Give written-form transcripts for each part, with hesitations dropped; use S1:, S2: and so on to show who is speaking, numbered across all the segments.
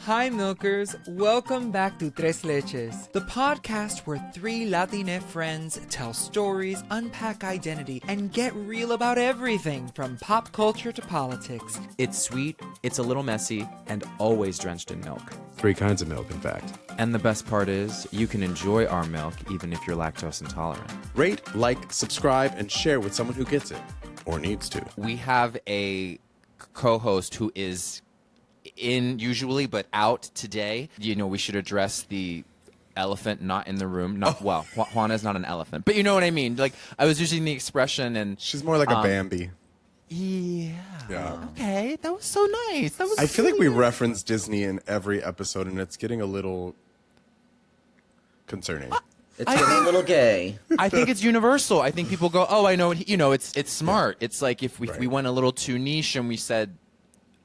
S1: Hi, milkers. Welcome back to Tres Leches, the podcast where three Latina friends tell stories, unpack identity, and get real about everything from pop culture to politics.
S2: It's sweet, it's a little messy, and always drenched in milk.
S3: 3 kinds of milk, in fact.
S2: And the best part is, you can enjoy our milk even if you're lactose intolerant.
S3: Rate, like, subscribe, and share with someone who gets it, or needs to.
S2: We have a co-host who is in usually, but out today. You know, we should address the elephant not in the room. Well, Juana's not an elephant, but you know what I mean. Like, I was using the expression, and
S3: She's more like a Bambi.
S2: yeah.
S3: Yeah.
S2: Okay, that was so nice. That was.
S3: I feel like we reference Disney in every episode, and it's getting a little concerning.
S4: It's getting a little gay.
S2: I think it's universal. I think people go, oh, I know. You know, it's smart. Yeah. It's like if we went a little too niche and we said,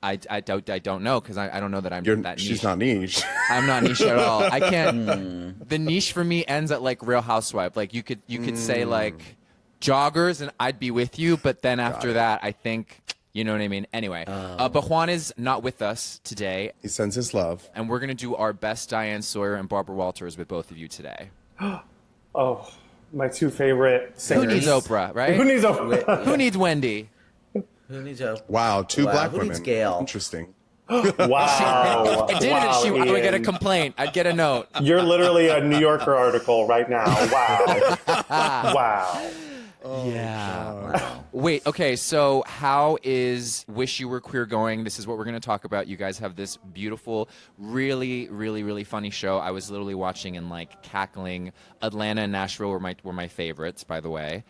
S2: I don't know, because I don't know that I'm that niche.
S3: She's not niche.
S2: I'm not niche at all. I can't. The niche for me ends at like Real Housewife. Like you could say like joggers, and I'd be with you. But then after that, I think, you know what I mean. Anyway, but Juan is not with us today.
S3: He sends his love,
S2: and we're gonna do our best Diane Sawyer and Barbara Walters with both of you today.
S5: Oh, my two favorite singers.
S2: Who needs Oprah, right?
S5: Who needs Oprah?
S2: Who needs Wendy?
S4: Who needs a...
S3: Wow, two black
S4: who
S3: women.
S4: needs Gail?
S3: Interesting.
S5: Wow.
S2: Didn't
S5: Wow,
S2: she? I would get a
S5: Ian.
S2: complaint. I'd get a note.
S5: You're literally a New Yorker article right now. Wow. Wow.
S2: Yeah.
S4: Wow.
S2: Wait, okay, so how is Wish You Were Queer going? This is what we're going to talk about. You guys have this beautiful, really, really, really funny show. I was literally watching and like cackling. Atlanta and Nashville were my favorites, by the way,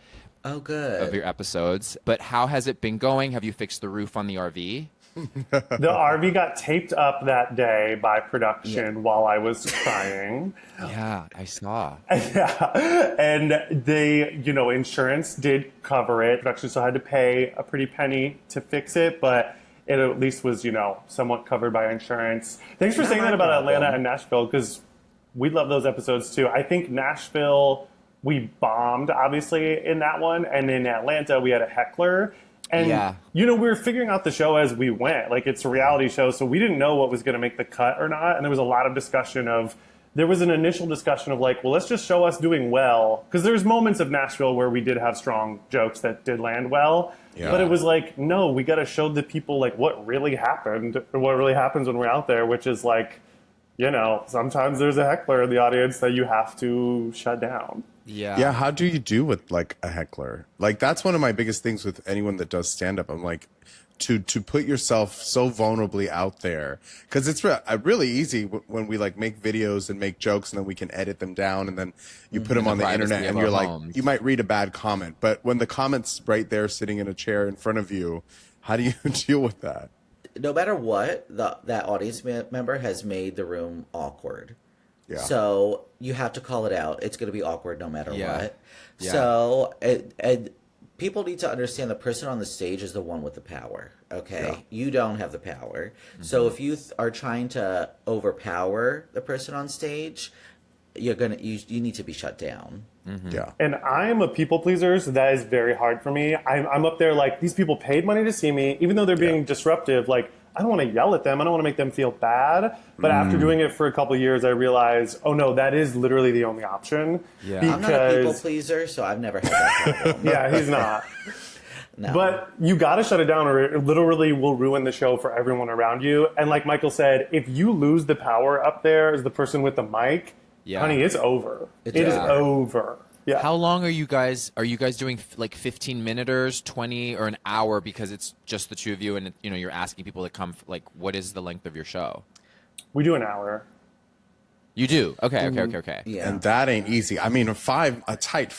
S4: Oh, good.
S2: of your episodes. But how has it been going? Have you fixed the roof on the RV?
S5: The RV got taped up that day by production while I was crying.
S2: Yeah, I saw.
S5: Yeah. And they, insurance did cover it. Production still had to pay a pretty penny to fix it, but it at least was, somewhat covered by insurance. Thanks for
S4: Not
S5: saying
S4: my
S5: that about
S4: problem.
S5: Atlanta and Nashville, because we love those episodes too. I think Nashville, we bombed, obviously, in that one. And in Atlanta, we had a heckler. And, we were figuring out the show as we went. Like, it's a reality show, so we didn't know what was going to make the cut or not. And there was a lot of discussion there was an initial discussion of like, well, let's just show us doing well. Because there's moments of Nashville where we did have strong jokes that did land well. Yeah. But it was like, no, we got to show the people like what really happened or what really happens when we're out there, which is like, sometimes there's a heckler in the audience that you have to shut down.
S3: Yeah, how do you do with like a heckler? Like, that's one of my biggest things with anyone that does stand up. I'm like, to put yourself so vulnerably out there, because it's really easy when we like make videos and make jokes and then we can edit them down and then you put them on the internet and you're like, you might read a bad comment, but when the comment's right there sitting in a chair in front of you, how do you deal with that?
S4: No matter what, that audience member has made the room awkward.
S3: Yeah.
S4: So you have to call it out. It's going to be awkward no matter what.
S2: Yeah.
S4: So, and people need to understand the person on the stage is the one with the power. Okay, yeah. You don't have the power. Mm-hmm. So if you are trying to overpower the person on stage, you need to be shut down.
S2: Mm-hmm.
S3: Yeah.
S5: And I'm a people pleaser, so that is very hard for me. I'm up there like, these people paid money to see me, even though they're being disruptive. Like, I don't want to yell at them. I don't want to make them feel bad. But after doing it for a couple of years, I realized, oh no, that is literally the only option.
S2: Yeah.
S4: I'm not a people pleaser, so I've never had that problem.
S5: Yeah, he's not.
S4: No.
S5: But you got to shut it down or it literally will ruin the show for everyone around you. And like Michael said, if you lose the power up there as the person with the mic, honey, it's over. It is over. Yeah.
S2: How long are you guys doing like 15-minuters, 20 or an hour, because it's just the two of you and you're asking people to come, like, what is the length of your show?
S5: We do an hour.
S2: You do? Okay.
S4: Yeah.
S3: And that ain't easy. I mean, a tight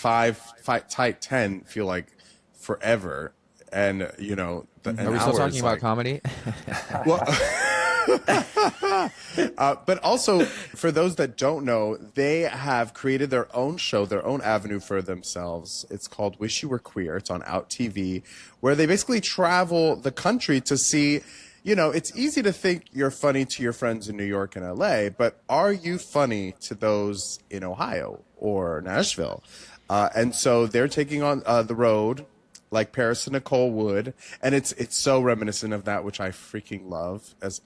S3: 10 feel like forever. And are we
S2: still talking about comedy?
S3: Well, but also, for those that don't know, they have created their own show, their own avenue for themselves. It's called Wish You Were Queer. It's on Out TV, where they basically travel the country to see, it's easy to think you're funny to your friends in New York and LA, but are you funny to those in Ohio or Nashville? And so they're taking on the road like Paris and Nicole would, and it's so reminiscent of that, which I freaking love as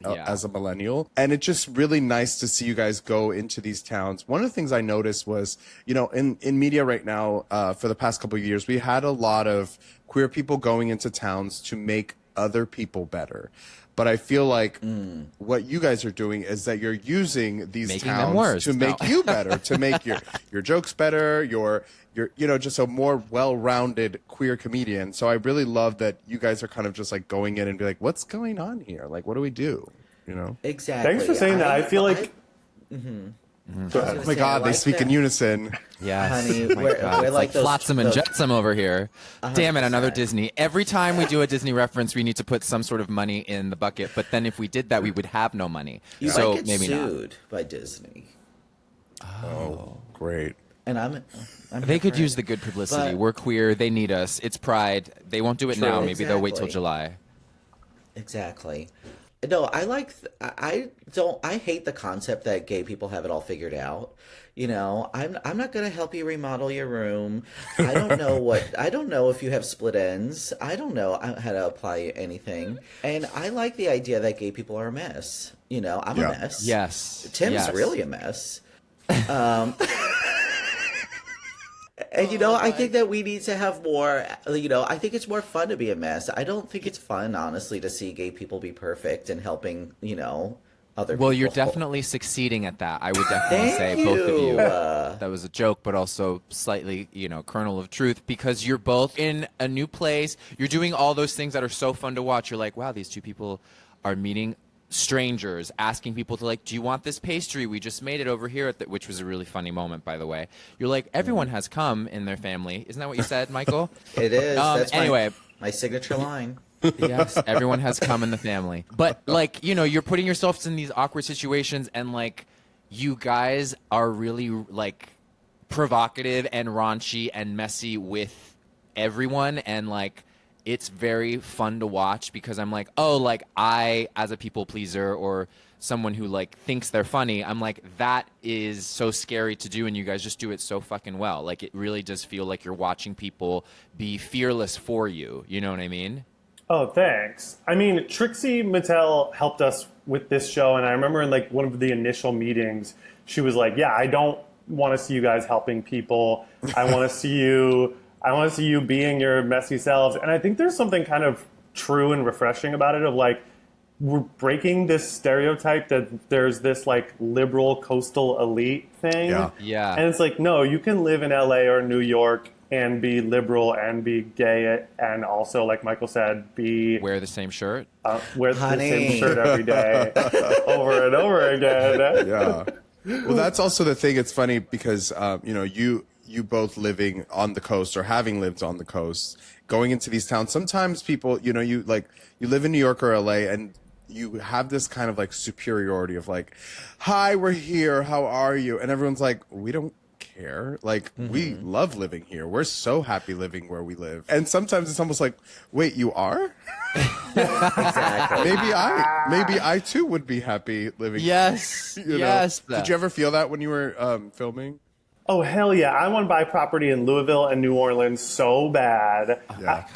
S3: a millennial. And it's just really nice to see you guys go into these towns. One of the things I noticed was, you know, in media right now, for the past couple of years, we had a lot of queer people going into towns to make other people better. But I feel like what you guys are doing is that you're using these
S2: Making them worse.
S3: towns to make you better, to make your jokes better, your you know, just a more well-rounded queer comedian. So I really love that you guys are kind of just like going in and be like, what's going on here? Like, what do we do? You know?
S4: Exactly.
S5: Thanks for saying that. I feel like.
S3: Oh my God, they speak in unison.
S2: Yes.
S4: Honey, we're
S2: It's like
S4: those-
S2: Flotsam and
S4: those-
S2: Jetsam over here. Damn it, another
S4: 100%.
S2: Disney. Every time we do a Disney reference, we need to put some sort of money in the bucket. But then if we did that, we would have no money.
S4: You
S2: So
S4: might get
S2: maybe not.
S4: sued by Disney.
S3: Oh, great.
S4: And I'm
S2: They could use the good publicity.
S4: But-
S2: We're queer. They need us. It's Pride. They won't do it now. Maybe they'll wait till
S4: Exactly.
S2: July.
S4: Exactly. No, I hate the concept that gay people have it all figured out. You know, I'm not going to help you remodel your room. I don't know if you have split ends. I don't know how to apply anything. And I like the idea that gay people are a mess. You know, I'm a mess.
S2: Yes.
S4: Tim's
S2: Yes.
S4: really a mess. And, you know, I think that we need to have more, you know, I think it's more fun to be a mess. I don't think it's fun, honestly, to see gay people be perfect and helping, you know, other people.
S2: Well, you're definitely succeeding at that. I would definitely say
S4: Thank
S2: both of
S4: you.
S2: you. That was a joke, but also slightly, you know, kernel of truth, because you're both in a new place. You're doing all those things that are so fun to watch. You're like, wow, these two people are meeting strangers, asking people to like, do you want this pastry? We just made it over here, which was a really funny moment, by the way. You're like, everyone has come in their family. Isn't that what you said, Michael?
S4: It is. That's
S2: anyway.
S4: my signature line.
S2: Yes, everyone has come in the family. But, like, you know, you're putting yourselves in these awkward situations, and, like, you guys are really, like, provocative and raunchy and messy with everyone, and, like, it's very fun to watch because I'm like, oh, like, I, as a people pleaser or someone who, like, thinks they're funny, I'm like, that is so scary to do, and you guys just do it so fucking well. Like, it really does feel like you're watching people be fearless for you. You know what I mean?
S5: Oh, thanks. I mean, Trixie Mattel helped us with this show, and I remember in like one of the initial meetings, she was like, "Yeah, I don't want to see you guys helping people. I want to see you being your messy selves." And I think there's something kind of true and refreshing about it. Of like, we're breaking this stereotype that there's this like liberal coastal elite thing.
S2: Yeah.
S5: And it's like, no, you can live in LA or New York and be liberal and be gay and also, like Michael said,
S2: wear the same shirt.
S5: Wear the same shirt every day over and over again.
S3: Yeah. Well, that's also the thing. It's funny because, you know, you both living on the coast or having lived on the coast, going into these towns, sometimes people, you know, you live in New York or LA and you have this kind of like superiority of like, hi, we're here. How are you? And everyone's like, we don't care. Like, we love living here. We're so happy living where we live. And sometimes it's almost like, wait, you are?
S4: Exactly.
S3: Maybe I too would be happy living.
S2: Yes.
S3: You know?
S2: Yes.
S3: Did you ever feel that when you were filming?
S5: Oh, hell yeah. I want to buy property in Louisville and New Orleans so bad.
S3: Yeah.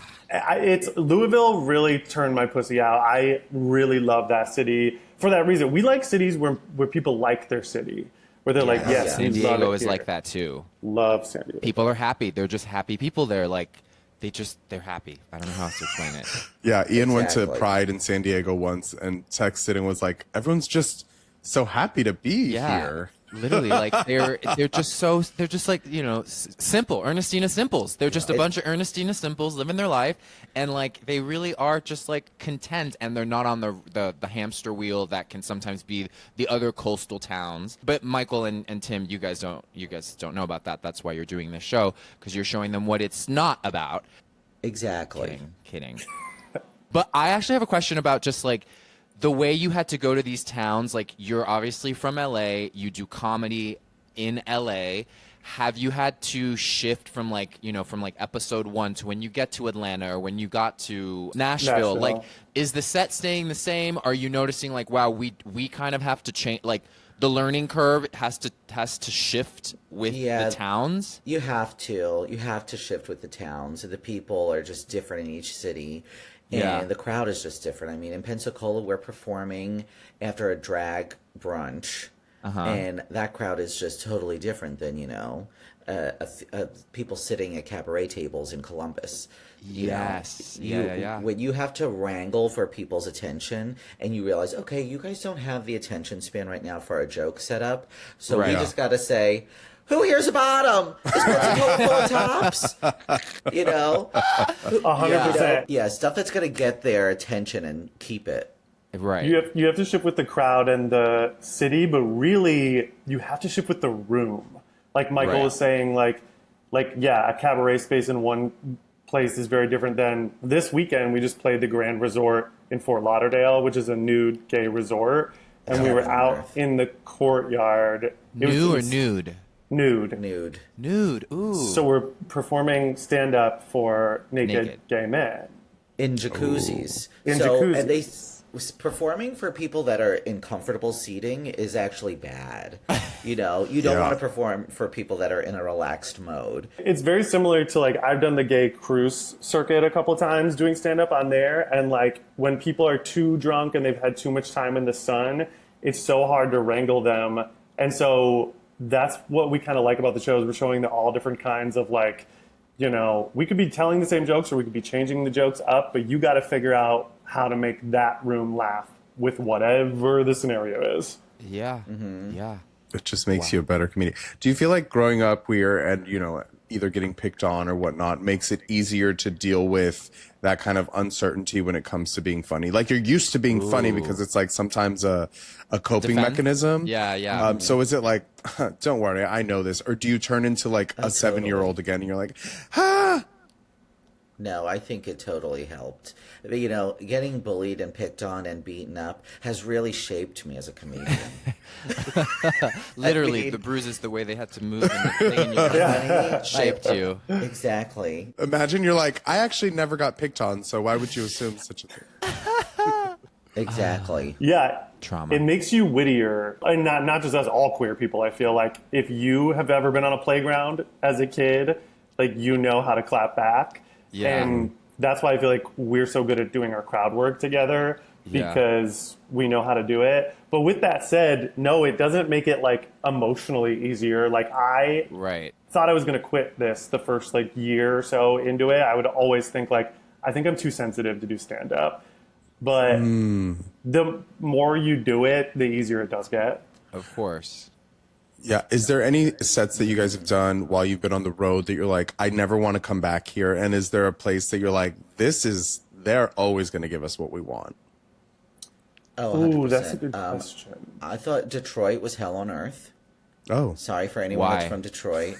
S5: Louisville really turned my pussy out. I really love that city for that reason. We like cities where people like their city, where they're like, yes,
S2: San
S5: we love
S2: Diego
S5: it
S2: is
S5: here.
S2: like that too.
S5: Love San Diego.
S2: People are happy. They're just happy people there. Like, they're happy. I don't know how else to explain it.
S3: Yeah, Ian went to
S4: Exactly.
S3: Pride in San Diego once and texted and was like, everyone's just so happy to be here.
S2: Literally, like they're just like, you know, simple Ernestina Simples. They're just a bunch of Ernestina Simples living their life, and like they really are just like content, and they're not on the hamster wheel that can sometimes be the other coastal towns. But Michael and Tim, you guys don't know about that. That's why you're doing this show, because you're showing them what it's not about.
S4: Exactly.
S2: Kidding. But I actually have a question about just like the way you had to go to these towns. Like, you're obviously from LA, you do comedy in LA. have you had to shift from like, from like episode 1 to when you get to Atlanta or when you got to Nashville? Like, is the set staying the same? Are you noticing like, wow, we kind of have to change, like the learning curve has to shift with the towns?
S4: You have to shift with the towns. The people are just different in each city. And the crowd is just different. I mean, in Pensacola, we're performing after a drag brunch. And that crowd is just totally different than, people sitting at cabaret tables in Columbus. When you have to wrangle for people's attention and you realize, okay, you guys don't have the attention span right now for our joke setup. So we just got to say, who here's a bottom? Is Pensacola full of tops?
S5: 100%.
S4: Yeah, stuff that's going to get their attention and keep it.
S2: Right.
S5: You have to shift with the crowd and the city, but really you have to shift with the room. Like Michael was saying, a cabaret space in one place is very different than this weekend. We just played the Grand Resort in Fort Lauderdale, which is a nude gay resort. And we were out in the courtyard.
S2: Nude?
S5: Nude.
S2: Ooh.
S5: So we're performing stand-up for naked gay men.
S4: In jacuzzis.
S5: Jacuzzis.
S4: And performing for people that are in comfortable seating is actually bad. You don't want to perform for people that are in a relaxed mode.
S5: It's very similar to I've done the gay cruise circuit a couple times doing stand up on there, and when people are too drunk and they've had too much time in the sun, it's so hard to wrangle them. And so that's what we kind of like about the shows. We're showing the all different kinds of we could be telling the same jokes or we could be changing the jokes up, but you got to figure out how to make that room laugh with whatever the scenario is.
S2: Yeah. Yeah.
S3: It just makes you a better comedian. Do you feel like growing up and either getting picked on or whatnot makes it easier to deal with that kind of uncertainty when it comes to being funny? Like you're used to being funny because it's sometimes a coping mechanism.
S2: Yeah.
S3: So is it don't worry, I know this, or do you turn into a 7-year-old again and you're like, ah?
S4: No, I think it totally helped. But, getting bullied and picked on and beaten up has really shaped me as a comedian.
S2: Literally, the bruises, the way they had to move and the thing in your head shaped you.
S4: Exactly.
S3: Imagine you're I actually never got picked on, so why would you assume such a thing?
S4: Exactly.
S5: Yeah.
S2: Trauma.
S5: It makes you wittier. And not just us, all queer people, I feel like. If you have ever been on a playground as a kid, you know how to clap back.
S2: Yeah.
S5: And that's why I feel like we're so good at doing our crowd work together, because we know how to do it. But with that said, no, it doesn't make it emotionally easier. I thought I was going to quit this the first year or so into it. I would always think I think I'm too sensitive to do stand up. But the more you do it, the easier it does get.
S2: Of course.
S3: Yeah. Is there any sets that you guys have done while you've been on the road that you're I never want to come back here? And is there a place that you're they're always going to give us what we want?
S4: Oh, 100%.
S5: Ooh, that's a good question.
S4: I thought Detroit was hell on earth.
S3: Oh.
S4: Sorry for anyone that's from Detroit.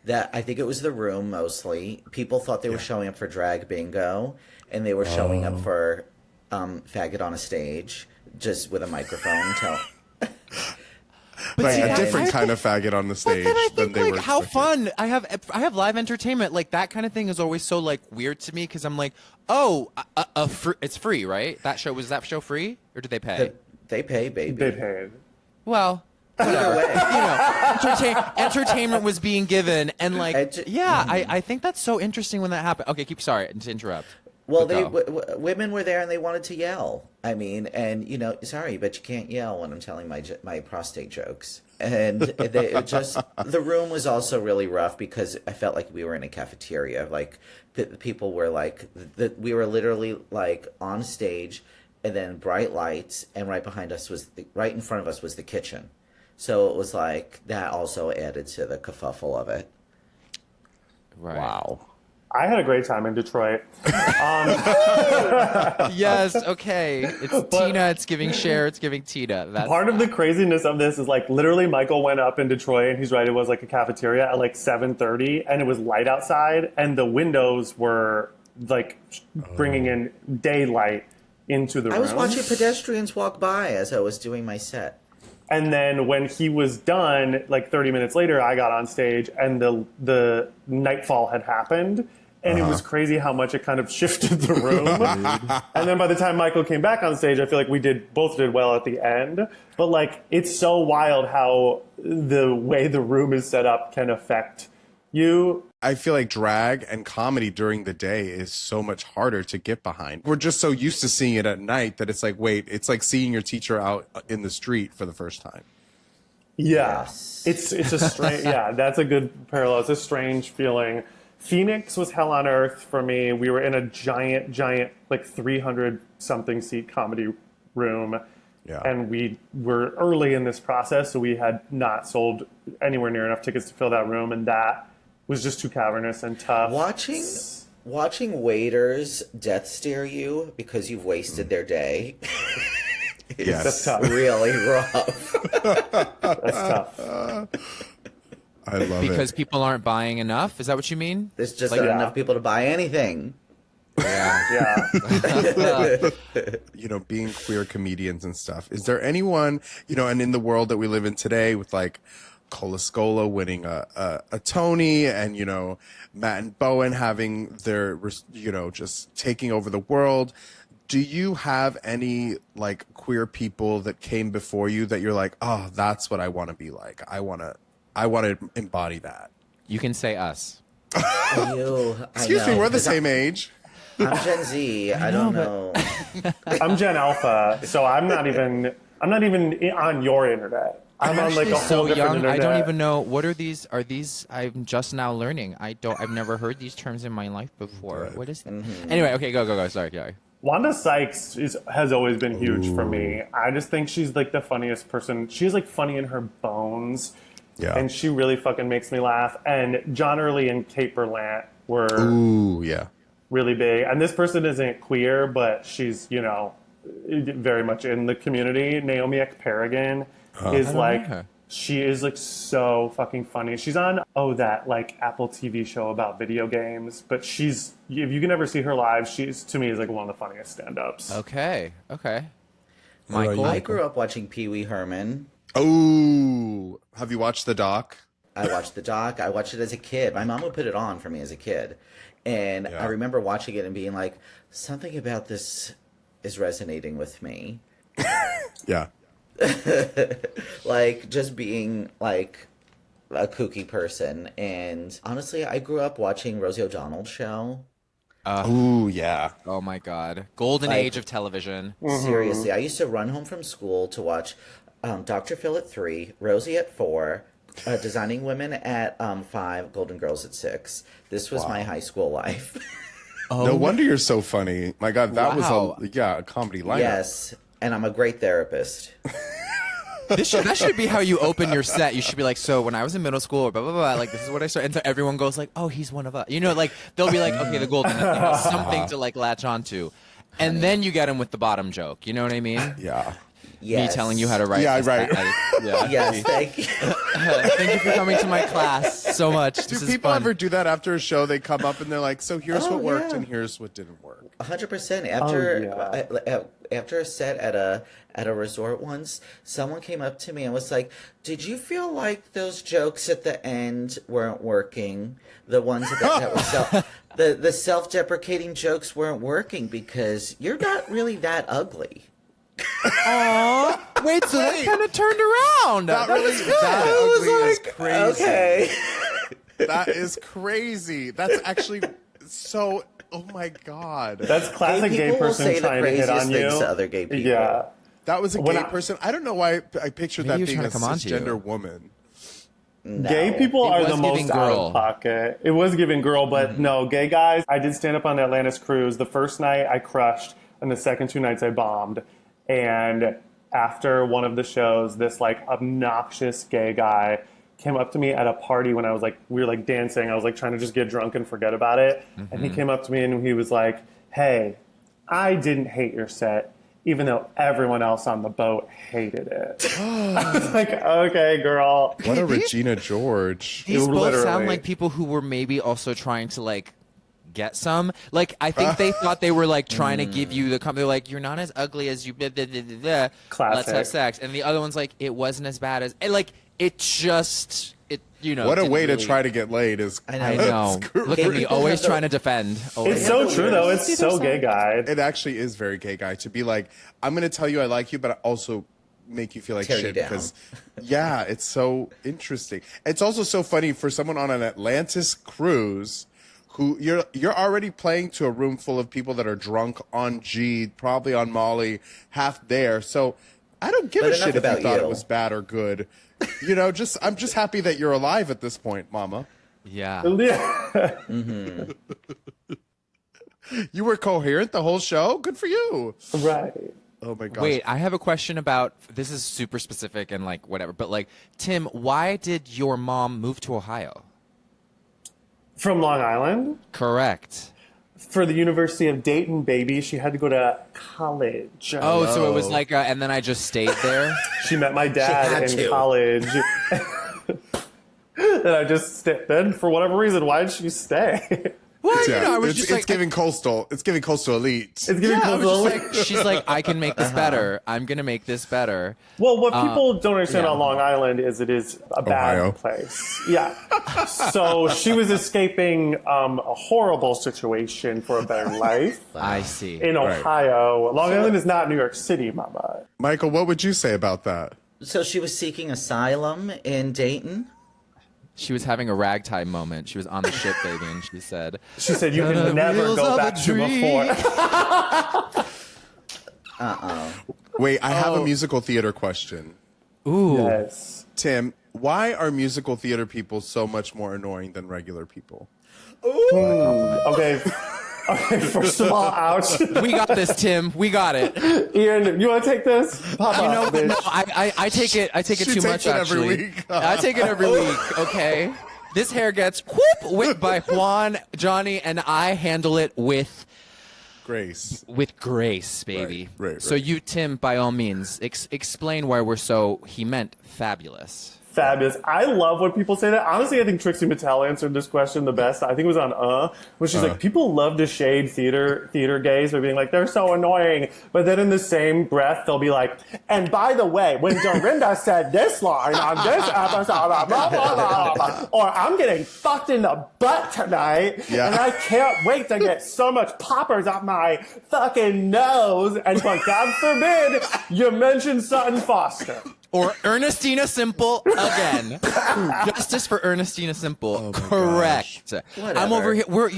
S4: I think it was the room mostly. People thought they were showing up for drag bingo, and they were showing up for faggot on a stage, just with a microphone.
S3: But a different kind of faggot on the stage.
S2: But then I think
S3: than they were
S2: how
S3: expecting.
S2: fun. I have live entertainment. That kind of thing is always so weird to me because I'm it's free, right? Was that show free or did they pay?
S4: They pay, baby.
S5: They paid.
S2: Well, whatever. Entertainment was being given, and I think that's so interesting when that happened. Okay, sorry to interrupt.
S4: Well, women were there and they wanted to yell. I mean, and sorry, but you can't yell when I'm telling my prostate jokes. And the room was also really rough because I felt like we were in a cafeteria. People were we were literally on stage, and then bright lights, and right behind us right in front of us was the kitchen. So it was that also added to the kerfuffle of it.
S2: Right.
S3: Wow.
S5: I had a great time in Detroit.
S2: Yes, okay. Tina, it's giving Cher, it's giving Tina. That's
S5: part of the craziness of this is literally Michael went up in Detroit, and he's right, it was a cafeteria at 7:30, and it was light outside, and the windows were bringing in daylight into the room.
S4: I was watching pedestrians walk by as I was doing my set.
S5: And then when he was done, like 30 minutes later, I got on stage and the nightfall had happened. And it was crazy how much it kind of shifted the room. And then by the time Michael came back on stage, I feel like we both did well at the end. But like, it's so wild how the way the room is set up can affect you.
S3: I feel like drag and comedy during the day is so much harder to get behind. We're just so used to seeing it at night that it's like, wait, it's like seeing your teacher out in the street for the first time.
S5: Yeah.
S4: Yes.
S5: It's a strange, yeah, that's a good parallel. It's a strange feeling. Phoenix was hell on earth for me. We were in a giant, like 300 something seat comedy room.
S3: Yeah.
S5: And we were early in this process, so we had not sold anywhere near enough tickets to fill that room. And that was just too cavernous and tough.
S4: Watching waiters death stare you because you've wasted their day is
S5: That's tough.
S4: really rough.
S5: That's tough.
S3: I love
S2: Because
S3: it.
S2: people aren't buying enough? Is that what you mean?
S4: There's just
S5: Like,
S4: not
S5: yeah.
S4: enough people to buy anything.
S2: Yeah.
S5: Yeah.
S3: You know, being queer comedians and stuff. Is there anyone, you know, and in the world that we live in today with like Colascola winning a Tony and, you know, Matt and Bowen having their, you know, just taking over the world. Do you have any like queer people that came before you that you're like, oh, that's what I want to be like. I want to embody that.
S2: You can say us.
S3: Excuse me, we're the same age.
S4: I'm Gen Z. I don't know.
S5: I'm Gen Alpha, so I'm not even on your internet. I'm on like a whole
S2: So
S5: different
S2: young,
S5: internet.
S2: I don't even know what are these. Are these? I'm just now learning. I've never heard these terms in my life before. What is? Anyway, okay, go. Sorry.
S5: Wanda Sykes has always been huge for me. I just think she's like the funniest person. She's like funny in her bones.
S3: Yeah.
S5: And she really fucking makes me laugh. And John Early and Kate Berlant were
S3: Ooh, yeah.
S5: really big. And this person isn't queer, but she's, you know, very much in the community. Naomi Ekperigin is like,
S2: know her.
S5: she is like so fucking funny. She's on, that like Apple TV show about video games. But she's, if you can ever see her live, she's, to me, is like one of the funniest stand-ups.
S2: Okay.
S3: Michael?
S4: I grew up watching Pee Wee Herman.
S3: Oh, have you watched the doc?
S4: I watched the doc. I watched it as a kid. My mom would put it on for me as a kid. And
S3: Yeah.
S4: I remember watching it and being like, something about this is resonating with me.
S3: Yeah.
S4: Like, just being like a kooky person. And honestly, I grew up watching Rosie O'Donnell's show.
S3: Ooh, yeah.
S2: Oh my God. Golden
S4: Like-
S2: age of television.
S4: Seriously, I used to run home from school to watch Dr. Phil at 3, Rosie at 4, Designing Women at 5, Golden Girls at 6. This was my high school life.
S3: No wonder you're so funny. My God, that
S2: Wow.
S3: was a comedy lineup.
S4: Yes, and I'm a great therapist.
S2: That should be how you open your set. You should be like, so when I was in middle school, or blah blah blah, like this is what I started, and so everyone goes like, oh, he's one of us. You know, like they'll be like, okay, the golden, something to like latch onto, and then you get him with the bottom joke. You know what I mean?
S3: Yeah.
S4: Yes.
S2: Me telling you how to write.
S3: Yeah,
S2: this,
S3: right.
S2: yeah.
S4: Yes, thank you.
S2: Thank you for coming to my class so much.
S3: Do
S2: This is
S3: people
S2: fun.
S3: ever do that after a show? They come up and they're like, so here's
S4: Oh,
S3: what worked
S4: yeah.
S3: and here's what didn't work.
S4: 100%. After a set at a resort once, someone came up to me and was like, "Did you feel like those jokes at the end weren't working? The ones that were the self-deprecating jokes weren't working because you're not really that ugly."
S2: Aw, wait, so that kind of turned around.
S3: That
S2: That
S3: really
S2: was good.
S3: that ugly is crazy.
S4: Okay.
S3: That is crazy. That's actually so. Oh my God.
S5: That's classic gay
S4: people will
S5: person
S4: say the
S5: trying to hit
S4: craziest
S5: on you.
S4: things to other gay people.
S5: Yeah.
S3: That was a
S5: When
S3: gay
S5: I-
S3: person. I don't know why I pictured
S2: Maybe he
S3: that
S2: was
S3: being
S2: trying
S3: a
S2: to come on to you.
S3: cisgender woman.
S4: No.
S5: Gay people
S2: It
S5: are
S2: was
S5: the most
S2: giving
S5: out
S2: girl.
S5: of pocket. It was giving girl, but no, gay guys. I did stand up on the Atlantis cruise. The first night I crushed, and the second 2 nights I bombed. And after one of the shows, this like obnoxious gay guy came up to me at a party when I was like, we were like dancing. I was like trying to just get drunk and forget about it. And he came up to me and he was like, "Hey, I didn't hate your set, even though everyone else on the boat hated it." I was like, okay, girl.
S3: What a Regina George.
S2: These both
S5: Literally.
S2: sound like people who were maybe also trying to like get some. Like, I think they thought they were like trying to give you the they're like, you're not as ugly as you. Blah, blah, blah, blah, blah.
S5: Classic.
S2: Let's have sex. And the other one's like, it wasn't as bad as. And like, it just.
S3: What a way
S2: really,
S3: to try to get laid is.
S2: I know. Look at me, always trying to defend.
S5: It's so true, though. It's so gay guy.
S3: It actually is very gay guy to be like, I'm going to tell you I like you, but I also make you feel like
S4: Tear you
S3: shit
S4: down.
S3: because, yeah, it's so interesting. It's also so funny for someone on an Atlantis cruise who you're already playing to a room full of people that are drunk on G, probably on Molly, half there. So I don't give
S4: But
S3: a
S4: enough
S3: shit if you
S4: about
S3: thought
S4: you.
S3: it was bad or good. I'm just happy that you're alive at this point, Mama.
S2: Yeah.
S3: You were coherent the whole show. Good for you.
S5: Right.
S3: Oh my gosh.
S2: Wait, I have a question about this is super specific and like whatever, but like Tim, why did your mom move to Ohio?
S5: From Long Island?
S2: Correct.
S5: For the University of Dayton, baby. She had to go to college.
S2: Oh, so it was like, and then I just stayed there.
S5: She met my
S4: had
S5: dad in
S4: to.
S5: college. And I just stayed. Then, for whatever reason, why did she stay?
S2: Well,
S3: Yeah,
S2: I was
S3: it's,
S2: just
S3: it's
S2: like,
S3: giving coastal. It's giving coastal elite.
S5: It's giving
S2: yeah, I was
S5: coastal-
S2: just like, she's like, I can make this better. I'm gonna make this better.
S5: Well, what people don't understand
S2: yeah.
S5: on Long Island is it is a bad
S3: Ohio.
S5: place. Yeah. So she was escaping a horrible situation for a better life
S2: I see.
S5: in
S3: Right.
S5: Ohio. Long Island is not New York City, mama.
S3: Michael, what would you say about that?
S4: So she was seeking asylum in Dayton.
S2: She was having a ragtime moment. She was on the ship, baby, and she said,
S5: She said you
S2: "The
S5: can never
S2: wheels
S5: go
S2: of a
S5: back to
S2: dream."
S5: before.
S3: Wait, I have a musical theater question.
S2: "Ooh,
S5: Yes.
S3: Tim, why are musical theater people so much more annoying than regular people?
S5: Okay. Okay, first of all, ouch.
S2: we got this, Tim. We got it."
S5: Ian, you want to take this? Pop
S2: You know,
S5: up,
S2: but
S5: bitch.
S2: no, I take it. I take it
S3: She
S2: too
S3: takes
S2: much.
S3: it every
S2: Actually,
S3: week.
S2: I take it every week. Okay, this hair gets whoop whipped by Juan, Johnny, and I handle it with
S3: Grace.
S2: grace, baby.
S3: Right.
S2: So you, Tim, by all means, explain why we're so. He meant fabulous.
S5: Fabulous. I love when people say that. Honestly, I think Trixie Mattel answered this question the best. I think it was on when she's like, people love to shade theater gays by being like, they're so annoying. But then in the same breath, they'll be like, and by the way, when Dorinda said this line on this episode, blah, blah, blah, blah, blah, or I'm getting fucked in the butt tonight,
S3: Yeah.
S5: and I can't wait to get so much poppers up my fucking nose. And but God forbid you mention Sutton Foster.
S2: Or Ernestina Simple again. Justice for Ernestina Simple.
S3: Oh
S2: Correct.
S4: Whatever.
S2: I'm over here. We're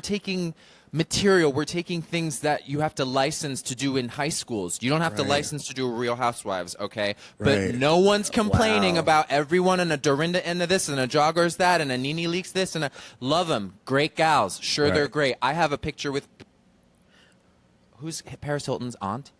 S2: taking material. We're taking things that you have to license to do in high schools. You don't have to
S3: Right.
S2: license to do Real Housewives, okay? But
S3: Right.
S2: no one's complaining
S4: Wow.
S2: about everyone and a Dorinda into this and a Joggers that and a Nene Leaks this and a love them. Great gals. Sure,
S3: Right.
S2: they're great. I have a picture with who's Paris Hilton's aunt?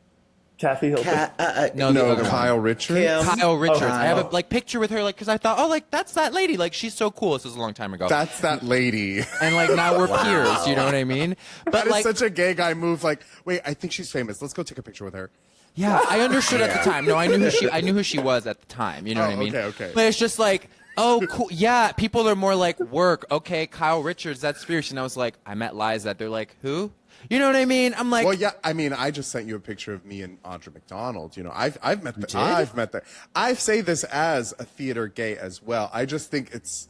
S5: Kathy Hilton.
S2: No, the
S3: No,
S2: other one.
S3: Kyle Richards.
S4: Kim.
S2: Kyle Richards. I have a
S4: Kyle.
S2: picture with her because I thought, oh, like that's that lady. Like she's so cool. This was a long time ago.
S3: That's that lady.
S2: And like now we're peers. You know what I mean? But
S3: That is
S2: like,
S3: such a gay guy move. Like, wait, I think she's famous. Let's go take a picture with her.
S2: yeah, I understood at the time. No, I knew who she was at the time. You know what I mean?
S3: okay.
S2: But it's just like, oh, cool. Yeah, people are more like work. Okay, Kyle Richards. That's fierce. And I was like, I met Liza. They're like, who? You know what I mean? I'm like,
S3: Well, yeah. I mean, I just sent you a picture of me and Audra McDonald. You know, I've met the.
S2: did?
S3: I've met the. I say this as a theater gay as well. I just think it's.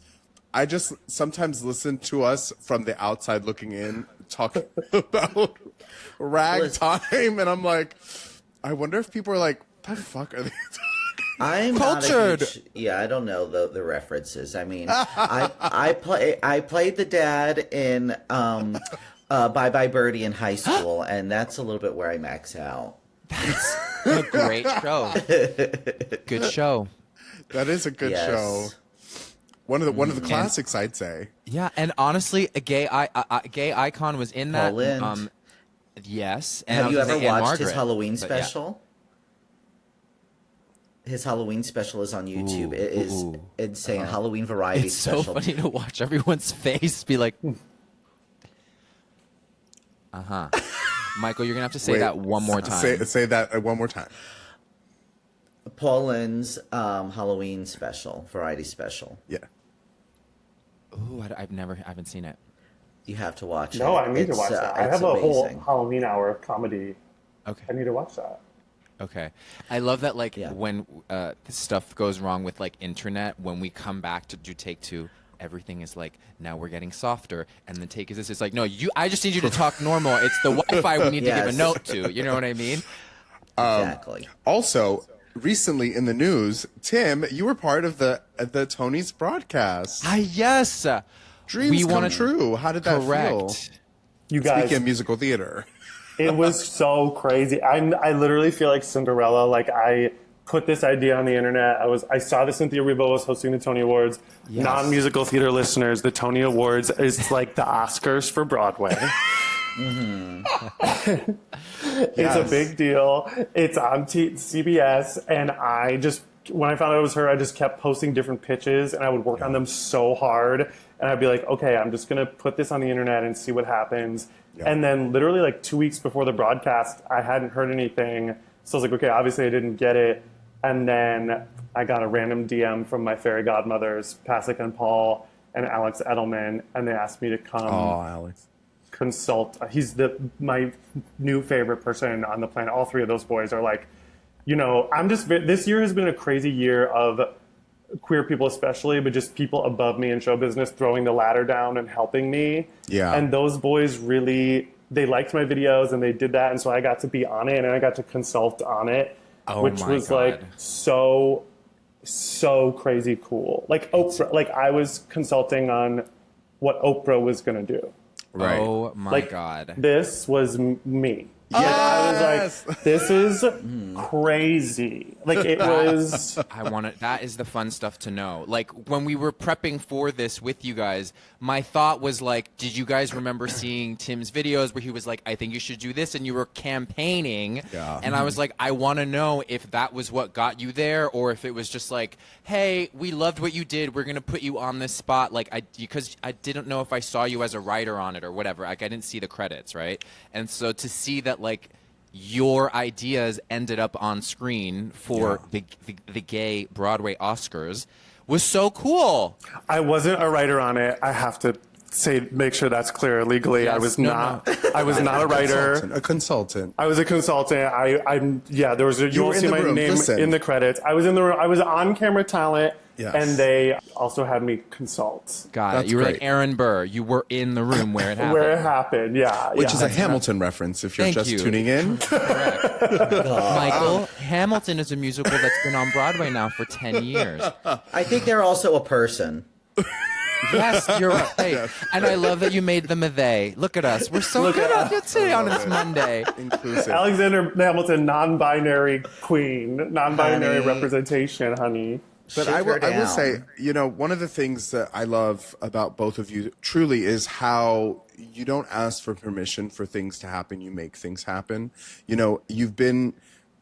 S3: I just sometimes listen to us from the outside looking in talking about ragtime, and I'm like, I wonder if people are like, the fuck are they talking?
S4: I'm
S2: Cultured.
S4: Not a huge, yeah, I don't know the references. I mean, I played the dad in Bye Bye Birdie in high school, and that's a little bit where I max out.
S2: that's a great show. Good show.
S3: That is a good
S4: Yes.
S3: show. One of the classics, I'd say.
S2: Yeah, and honestly, a gay icon was in that.
S4: Paul Lynde.
S2: Yes. And I
S4: Have
S2: was
S4: you
S2: gonna
S4: ever
S2: say Anne
S4: watched his
S2: Margaret,
S4: Halloween
S2: but yeah.
S4: special? His Halloween special is on YouTube. It is insane. Halloween variety
S2: It's so
S4: special.
S2: funny to watch everyone's face be like, Michael, you're gonna have to say
S3: Wait,
S2: that one more time.
S3: Say that one more time.
S4: Paul Lynde's Halloween special, variety special.
S3: Yeah.
S2: Ooh, I haven't seen it.
S4: You have to watch it.
S5: No, I need to watch that. I have a whole
S4: amazing.
S5: Halloween hour of comedy.
S2: Okay.
S5: I need to watch that.
S2: Okay. I love that, like,
S4: Yeah.
S2: when stuff goes wrong with, like, internet, when we come back to do take two, everything is like, now we're getting softer, and the take is this. It's like, no, I just need you to talk normal. It's the Wi-Fi we need to give a
S4: Yes.
S2: note to. You know what I mean?
S4: Exactly.
S3: Also, recently in the news, Tim, you were part of the Tony's broadcast.
S2: Yes.
S3: Dreams come
S2: wanna-
S3: true. How did that feel?
S2: Correct.
S5: You guys,
S3: Speaking of musical theater.
S5: it was so crazy. I literally feel like Cinderella. Like, I put this idea on the internet. I saw that Cynthia Erivo was hosting the Tony Awards.
S2: Yes.
S5: Non-musical theater listeners, the Tony Awards is like the Oscars for Broadway. It's a big deal. It's on CBS, and when I found out it was her, I just kept posting different pitches, and I would work on them so hard, and I'd be like, okay, I'm just gonna put this on the internet and see what happens.
S3: Yeah.
S5: And then literally like 2 weeks before the broadcast, I hadn't heard anything, so I was like, okay, obviously I didn't get it. And then I got a random DM from my fairy godmothers, Pasek and Paul and Alex Edelman, and they asked me to come
S3: Oh, Alex.
S5: consult. He's my new favorite person on the planet. All three of those boys are like, this year has been a crazy year of queer people especially, but just people above me in show business throwing the ladder down and helping me.
S3: Yeah.
S5: And those boys really, they liked my videos and they did that. And so I got to be on it and I got to consult on it, which
S2: my
S5: was
S2: God.
S5: like so crazy cool. Like Oprah, like I was consulting on what Oprah was going to do.
S3: Right.
S2: Oh my
S5: Like,
S2: God.
S5: This was me. Like, I was like, this is crazy. Like, it was.
S2: I want it. That is the fun stuff to know. Like, when we were prepping for this with you guys, my thought was like, did you guys remember seeing Tim's videos where he was like, I think you should do this, and you were campaigning?
S3: Yeah.
S2: And I was like, I want to know if that was what got you there, or if it was just like, hey, we loved what you did, we're gonna put you on this spot. Like, because I didn't know if I saw you as a writer on it or whatever. Like, I didn't see the credits, right? And so to see that, like, your ideas ended up on screen for the gay Broadway Oscars was so cool.
S5: I wasn't a writer on it. I have to make sure that's clear legally.
S2: Yes,
S5: I was
S2: no,
S5: not. I was not a writer.
S3: A consultant.
S5: I was a consultant. There was you
S3: were
S5: won't
S3: in
S5: see
S3: the
S5: my
S3: room.
S5: name
S3: Listen.
S5: in the credits. I was in the room. I was on camera talent.
S3: Yes.
S5: And they also had me consult
S2: Got
S3: That's
S2: it. You were
S3: great.
S2: like Aaron Burr. You were in the room where it happened.
S5: where it happened. Yeah.
S3: Which is a
S5: yeah.
S3: Hamilton reference if you're
S2: Thank
S3: just
S2: you.
S3: tuning in.
S2: Michael, Hamilton is a musical that's been on Broadway now for 10 years.
S4: I think they're also a person.
S2: Yes, you're right. And I love that you made them a they. Look at us. We're so good at it today on this Monday.
S3: Inclusive.
S5: Alexander Hamilton, non-binary queen, non-binary
S4: Honey.
S5: representation, honey.
S3: But
S4: Shake
S3: I will
S4: her
S3: say,
S4: down.
S3: one of the things that I love about both of you truly is how you don't ask for permission for things to happen. You make things happen. You've been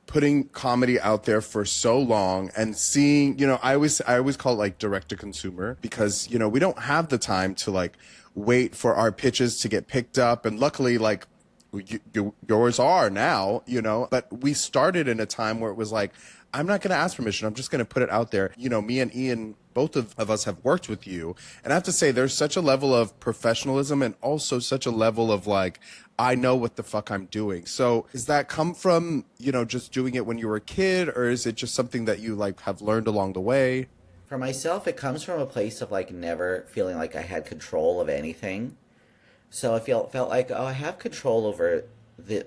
S3: putting comedy out there for so long and seeing, I always call it like direct to consumer because, we don't have the time to like wait for our pitches to get picked up. And luckily, like, yours are now, but we started in a time where it was like, I'm not going to ask permission. I'm just going to put it out there. Me and Ian, both of us have worked with you. And I have to say, there's such a level of professionalism and also such a level of like, I know what the fuck I'm doing. So does that come from, just doing it when you were a kid, or is it just something that you like have learned along the way?
S4: For myself, it comes from a place of like never feeling like I had control of anything. So I felt like, I have control over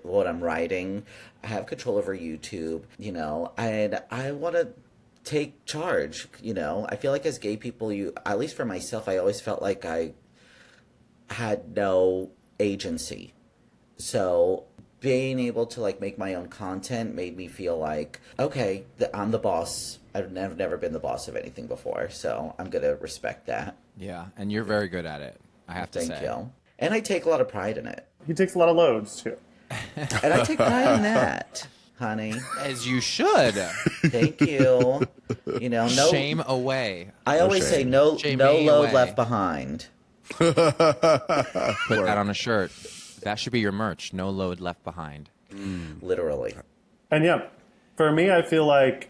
S4: what I'm writing. I have control over YouTube, and I want to take charge, I feel like as gay people, at least for myself, I always felt like I had no agency. So being able to like make my own content made me feel like, okay, I'm the boss. I've never been the boss of anything before, so I'm going to respect that.
S2: Yeah, and you're very good at it, I have to say.
S4: Thank you. And I take a lot of pride in it.
S5: He takes a lot of loads too.
S4: And I take pride in that, honey.
S2: As you should.
S4: Thank you. No
S2: Shame away.
S4: I always say
S3: shame.
S4: no
S2: Shame
S4: no
S2: me
S4: load
S2: away.
S4: left behind.
S2: Put that on a shirt. That should be your merch. No load left behind.
S4: Literally.
S5: And yeah, for me, I feel like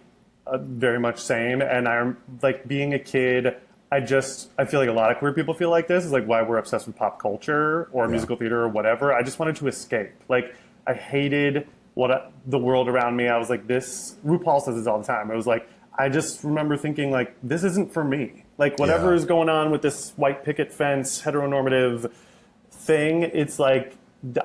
S5: very much same. And I'm like being a kid, I feel like a lot of queer people feel like this, is like why we're obsessed with pop culture or musical theater or whatever. I just wanted to escape. Like, I hated the world around me. I was like, RuPaul says this all the time. It was like, I just remember thinking, like, this isn't for me. Like, whatever is going on with this white picket fence, heteronormative thing, it's like,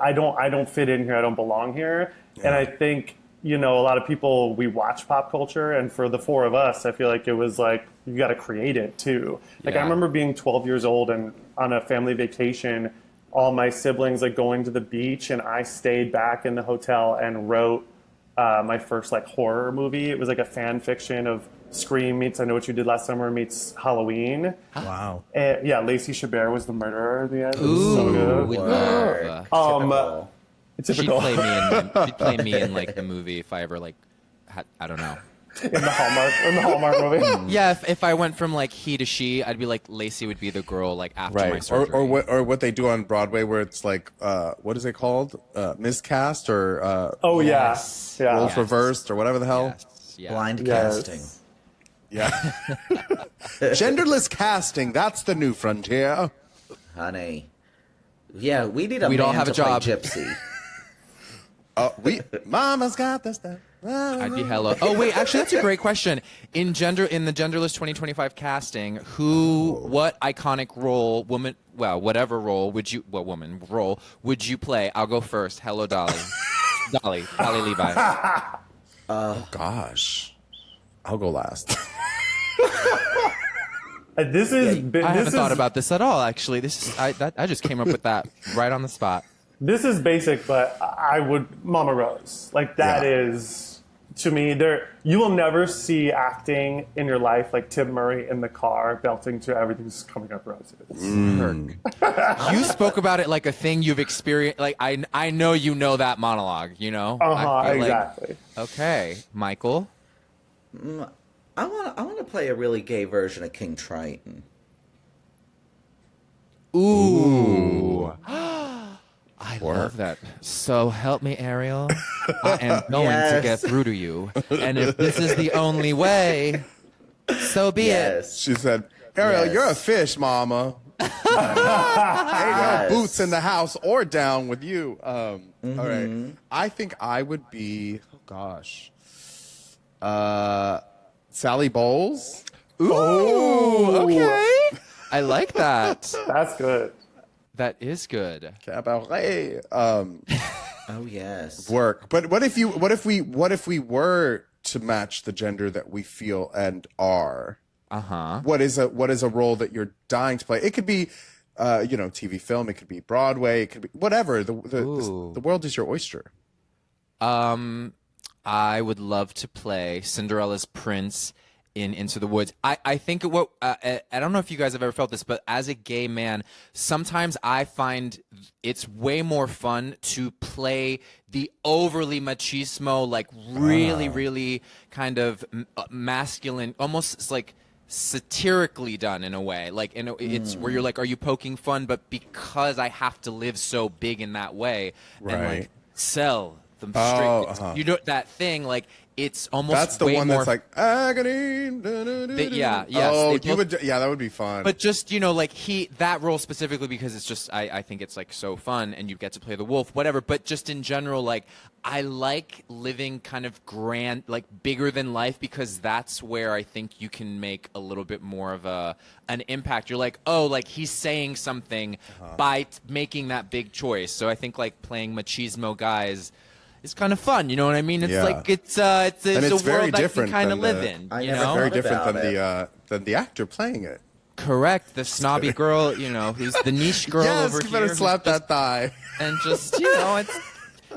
S5: I don't fit in here. I don't belong here. Yeah. And I think, a lot of people, we watch pop culture, and for the four of us, I feel like it was like, you got to create it too. Like, I remember being 12 years old and on a family vacation, all my siblings like going to the beach, and I stayed back in the hotel and wrote my first like horror movie. It was like a fan fiction of Scream meets I Know What You Did Last Summer meets Halloween.
S3: Wow.
S5: And, Lacey Chabert was the murderer at the end.
S2: Ooh,
S5: so good.
S2: we love.
S5: Typical.
S2: She'd play me in like the movie if I ever like I don't know.
S5: in the Hallmark movie.
S2: Yeah, if I went from like he to she, I'd be like Lacey would be the girl like after my surgery.
S3: Or what they do on Broadway where it's like what is it called? Miscast or
S5: Yes.
S3: roles reversed or whatever the hell.
S2: Yes. Yeah.
S4: Blind casting.
S3: Yeah. Genderless casting, that's the new frontier.
S4: Honey. Yeah, we need a
S2: We'd
S4: man
S2: all have
S4: to
S2: a job.
S4: play Gypsy.
S3: Mama's got the stuff.
S2: I'd be hella. Oh wait, actually, that's a great question. In the Genderless 2025 casting, what iconic role, whatever role would you play? I'll go first. Hello, Dolly. Dolly Levi.
S3: Oh gosh, I'll go last.
S5: I
S2: haven't thought about this at all. Actually, I just came up with that right on the spot.
S5: This is basic, but I would Mama Rose. Like that is to me. You will never see acting in your life like Tim Murray in the car belting to Everything's Coming Up Roses.
S2: You spoke about it like a thing you've experienced. Like I know you know that monologue.
S5: Exactly.
S2: Okay, Michael.
S4: I want to play a really gay version of King Triton.
S2: Ooh. I love that. So help me, Ariel. I am going to get through to you. And if this is the only way, so be it.
S3: She said, Ariel, you're a fish, mama. Ain't no boots in the house or down with you. All right. I think I would be, Sally Bowles.
S2: Ooh, okay. I like that.
S5: That's good.
S2: That is good.
S3: Cabaret.
S4: Oh yes.
S3: Work. But what if we were to match the gender that we feel and are? What is a role that you're dying to play? It could be TV film, it could be Broadway, it could be whatever. The world is your oyster.
S2: I would love to play Cinderella's prince in Into the Woods. I think I don't know if you guys have ever felt this, but as a gay man, sometimes I find it's way more fun to play the overly machismo, like really, really kind of masculine, almost like satirically done in a way. Like, it's where you're like, are you poking fun? But because I have to live so big in that way and like sell them straight, you know that thing like. It's almost
S3: that's the
S2: way
S3: one
S2: more
S3: that's like agony. That would be fun.
S2: But just that role specifically because it's just I think it's like so fun and you get to play the wolf, whatever. But just in general, like I like living kind of grand, like bigger than life, because that's where I think you can make a little bit more of an impact. You're like, oh, like he's saying something by making that big choice. So I think like playing machismo guys. It's kind of fun, you know what I mean? It's like it's a world I can kind of live in.
S3: Very different than the actor playing it.
S2: Correct, the snobby girl, who's the niche girl over here.
S3: You better slap that thigh.
S2: And just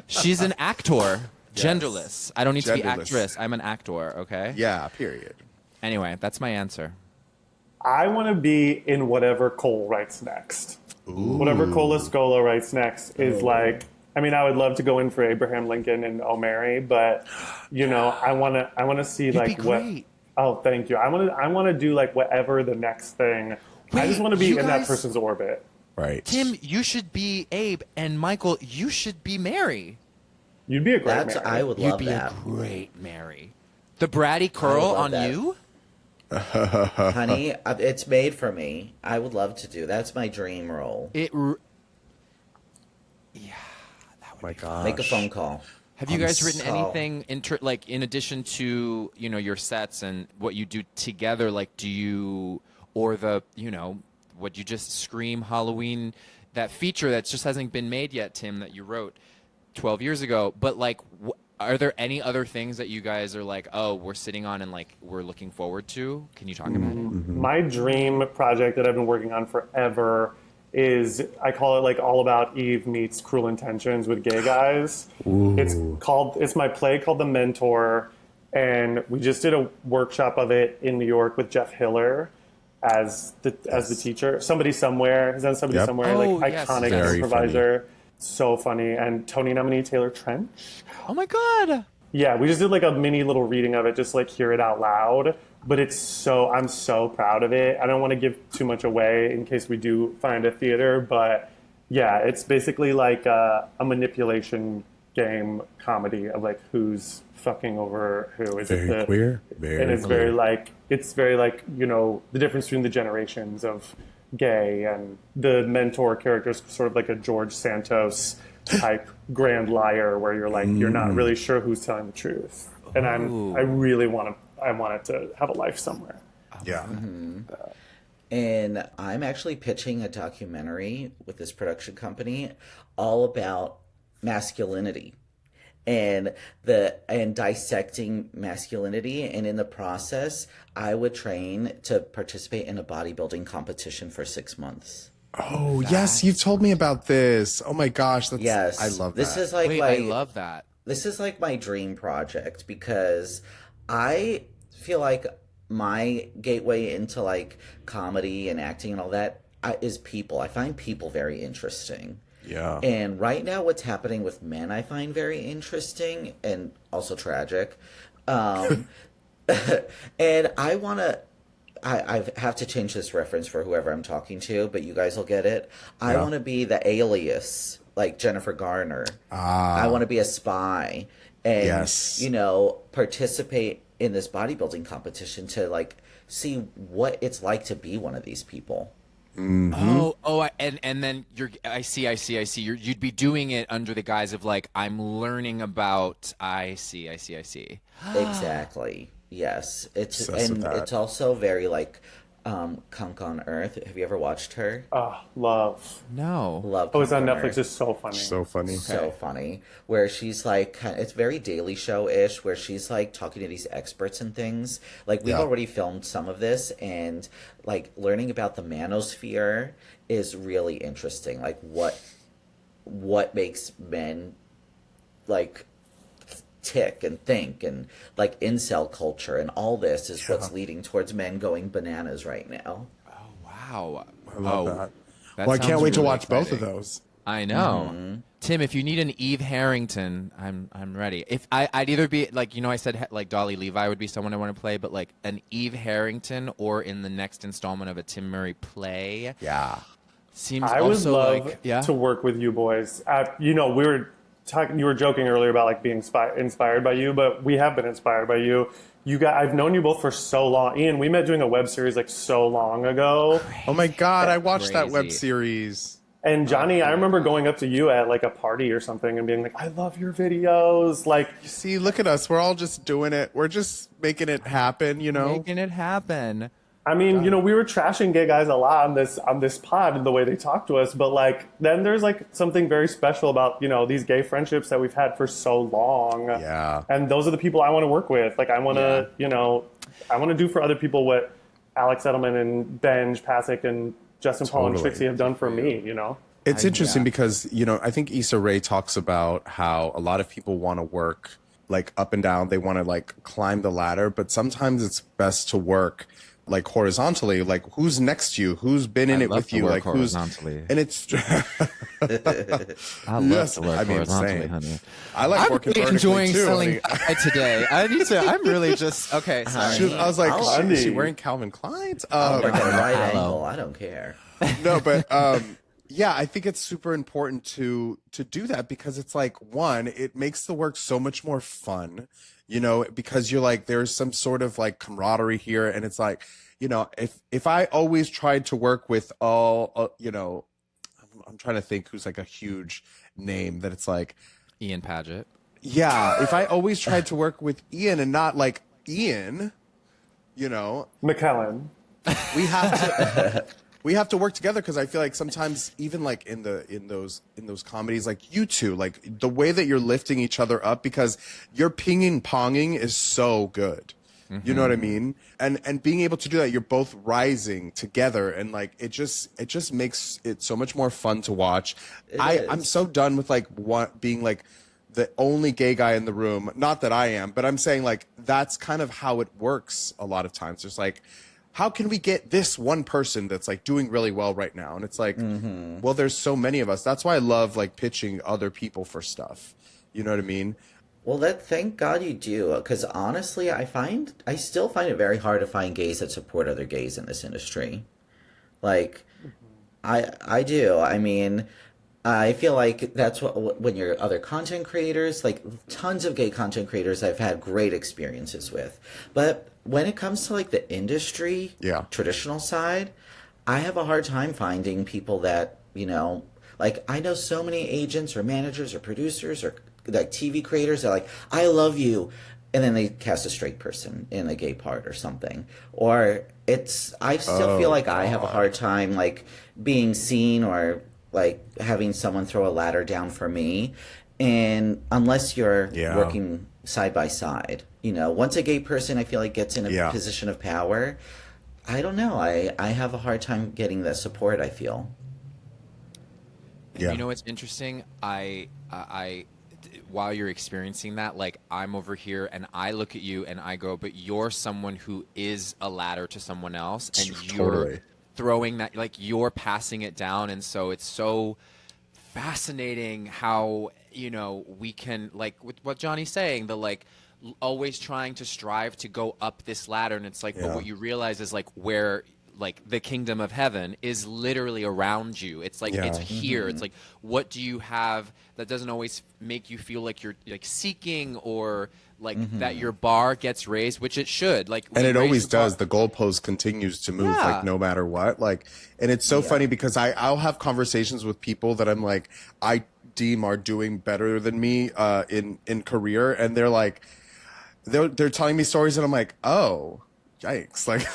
S2: she's an actor, genderless. I don't need to be actress. I'm an actor. Okay.
S3: Yeah. Period.
S2: Anyway, that's my answer.
S5: I want to be in whatever Cole writes next. Ooh. Whatever Cole Escola writes next is like. I mean, I would love to go in for Abraham Lincoln and O'Mary, but I want to see
S2: You'd
S5: like
S2: be great.
S5: Oh, thank you. I want to do like whatever the next thing.
S2: Wait,
S5: I just want to be in that person's orbit.
S3: Right.
S2: Tim, you should be Abe, and Michael, you should be Mary.
S5: You'd be a great Mary.
S4: I would love that.
S2: You'd be a great Mary. The bratty curl on
S4: that.
S2: you.
S4: Honey, it's made for me. I would love to do. That's my dream role.
S3: My gosh.
S4: Make a phone call.
S2: Have you guys written
S4: so-
S2: anything like in addition to, you know, your sets and what you do together? Like, do you, or the, you know, what you just Scream Halloween, that feature that just hasn't been made yet, Tim, that you wrote 12 years ago. But like, are there any other things that you guys are like, oh, we're sitting on and like we're looking forward to? Can you talk about it?
S5: My dream project that I've been working on forever is, I call it like All About Eve meets Cruel Intentions with gay guys. It's my play called The Mentor, and we just did a workshop of it in New York with Jeff Hiller as the teacher. Somebody Somewhere, is that Somebody Somewhere?
S2: Oh,
S5: like
S2: yes.
S5: iconic
S3: Very
S5: improviser. So funny. And Tony nominee Taylor Trench.
S2: Oh my God.
S5: Yeah, we just did like a mini little reading of it, just like hear it out loud. But I'm so proud of it. I don't want to give too much away in case we do find a theater, but yeah, it's basically like a manipulation game comedy of like who's fucking over who. Is
S3: Very queer.
S5: And it's very like, you know, the difference between the generations of gay, and the mentor character is sort of like a George Santos type grand liar where you're like, you're not really sure who's telling the truth. And I really want it to have a life somewhere.
S3: Yeah.
S4: And I'm actually pitching a documentary with this production company all about masculinity and dissecting masculinity. And in the process, I would train to participate in a bodybuilding competition for 6 months.
S3: Oh, yes, you've told me about this. Oh my gosh,
S4: Yes.
S3: I love
S4: this
S3: that.
S4: is like
S2: Wait, I love that.
S4: This is like my dream project because I feel like my gateway into like comedy and acting and all that is people. I find people very interesting.
S3: Yeah.
S4: And right now what's happening with men I find very interesting and also tragic. And I have to change this reference for whoever I'm talking to, but you guys will get it. I want to be the alias, like Jennifer Garner. I want to be a spy and, you know, participate in this bodybuilding competition to like see what it's like to be one of these people.
S2: And then I see. You'd be doing it under the guise of like, I'm learning about. I see.
S4: Exactly. Yes. It's
S3: Obsessed with that.
S4: it's also very like Kunk on Earth. Have you ever watched her?
S5: Love.
S2: No.
S4: Love.
S5: Oh, it's on
S4: Kunk
S5: Netflix. It's so funny.
S3: So funny.
S4: So funny, where she's like, it's very Daily Show-ish, where she's like talking to these experts and things. Like we've already filmed some of this, and like learning about the manosphere is really interesting. Like what makes men like tick and think, and like incel culture, and all this is what's leading towards men going bananas right now.
S2: Wow.
S3: I love that.
S2: That
S3: Well, I can't
S2: sounds
S3: wait to
S2: really
S3: watch both of
S2: exciting.
S3: those.
S2: I know. Tim, if you need an Eve Harrington, I'm ready. If I'd either be like, you know, I said like Dolly Levi would be someone I want to play, but like an Eve Harrington or in the next installment of a Tim Murray play.
S3: Yeah.
S2: Seems
S5: I would
S2: also
S5: love
S2: like
S5: to work with you boys. You know, we were talking. You were joking earlier about like being inspired by you, but we have been inspired by you. You guys, I've known you both for so long. Ian, we met doing a web series like so long ago.
S3: Oh my God, I watched that web
S2: Crazy.
S3: series.
S5: And Johnny, I remember going up to you at like a party or something and being like, "I love your videos." Like,
S3: See, look at us. We're all just doing it. We're just making it happen, you know?
S2: making it happen.
S5: I mean, you know, we were trashing gay guys a lot on this pod and the way they talk to us, but like then there's like something very special about, you know, these gay friendships that we've had for so long.
S3: Yeah.
S5: And those are the people I want to work with. Like I want to, you know, I want to do for other people what Alex Edelman and Benj Pasek and Justin Paul and
S3: Totally.
S5: Trixie have done for me, you know?
S3: It's interesting because, you know, I think Issa Rae talks about how a lot of people want to work like up and down. They want to like climb the ladder, but sometimes it's best to work like horizontally, like who's next to you, who's been in
S2: I
S3: it
S2: love
S3: with
S2: to
S3: you,
S2: work
S3: like who's,
S2: horizontally.
S3: and it's,
S2: I love
S3: Yes,
S2: to work
S3: I mean,
S2: horizontally,
S3: same.
S2: honey.
S3: I like
S2: I'm
S3: working
S2: really
S3: vertically
S2: enjoying
S3: too,
S2: selling
S3: honey.
S2: pie today. I'm really just okay. Sorry.
S3: I was like,
S5: How
S3: is she
S5: funny.
S3: wearing Calvin Klein's?
S4: Like at a right
S2: Hello.
S4: angle, I don't care.
S3: No, but Yeah, I think it's super important to do that because it's like, one, it makes the work so much more fun, you know, because you're like, there's some sort of like camaraderie here, and it's like, you know, if I always tried to work with all, you know, I'm trying to think who's like a huge name that it's like
S2: Ian Paget.
S3: Yeah, if I always tried to work with Ian and not like Ian, you know,
S5: McKellen.
S3: we have to we have to work together because I feel like sometimes even like in those comedies, like you two, like the way that you're lifting each other up because your pinging ponging is so good. You know what I mean? And being able to do that, you're both rising together, and like it just makes it so much more fun to watch. I'm so done with like being like the only gay guy in the room. Not that I am, but I'm saying like that's kind of how it works a lot of times. There's like, how can we get this one person that's like doing really well right now? And it's like, well, there's so many of us. That's why I love like pitching other people for stuff. You know what I mean?
S4: Well, thank God you do, because honestly, I still find it very hard to find gays that support other gays in this industry. Like, I do. I mean, I feel like that's what when you're other content creators, like tons of gay content creators I've had great experiences with. But when it comes to like the industry, traditional side, I have a hard time finding people that, you know, like I know so many agents or managers or producers or like TV creators are like, I love you, and then they cast a straight person in a gay part or something. Or I still feel like I have a hard time like being seen or like having someone throw a ladder down for me, and unless you're working side by side, you know, once a gay person I feel like gets in a position of power, I don't know, I have a hard time getting the support I feel.
S2: You know what's interesting? I while you're experiencing that, like I'm over here and I look at you and I go, but you're someone who is a ladder to someone else, and you're throwing that, like you're passing it down. And so it's so fascinating how, you know, we can, like with what Johnny's saying, the like always trying to strive to go up this ladder. And it's like, but what you realize is like where like the kingdom of heaven is literally around you. It's like it's here. It's like, what do you have that doesn't always make you feel like you're like seeking or like that your bar gets raised, which it should. Like,
S3: and it always does. The goalpost continues to move, like no matter what. Like, and it's so funny because I'll have conversations with people that I'm like I deem are doing better than me in career, and they're like they're telling me stories, and I'm like, oh, yikes! Like.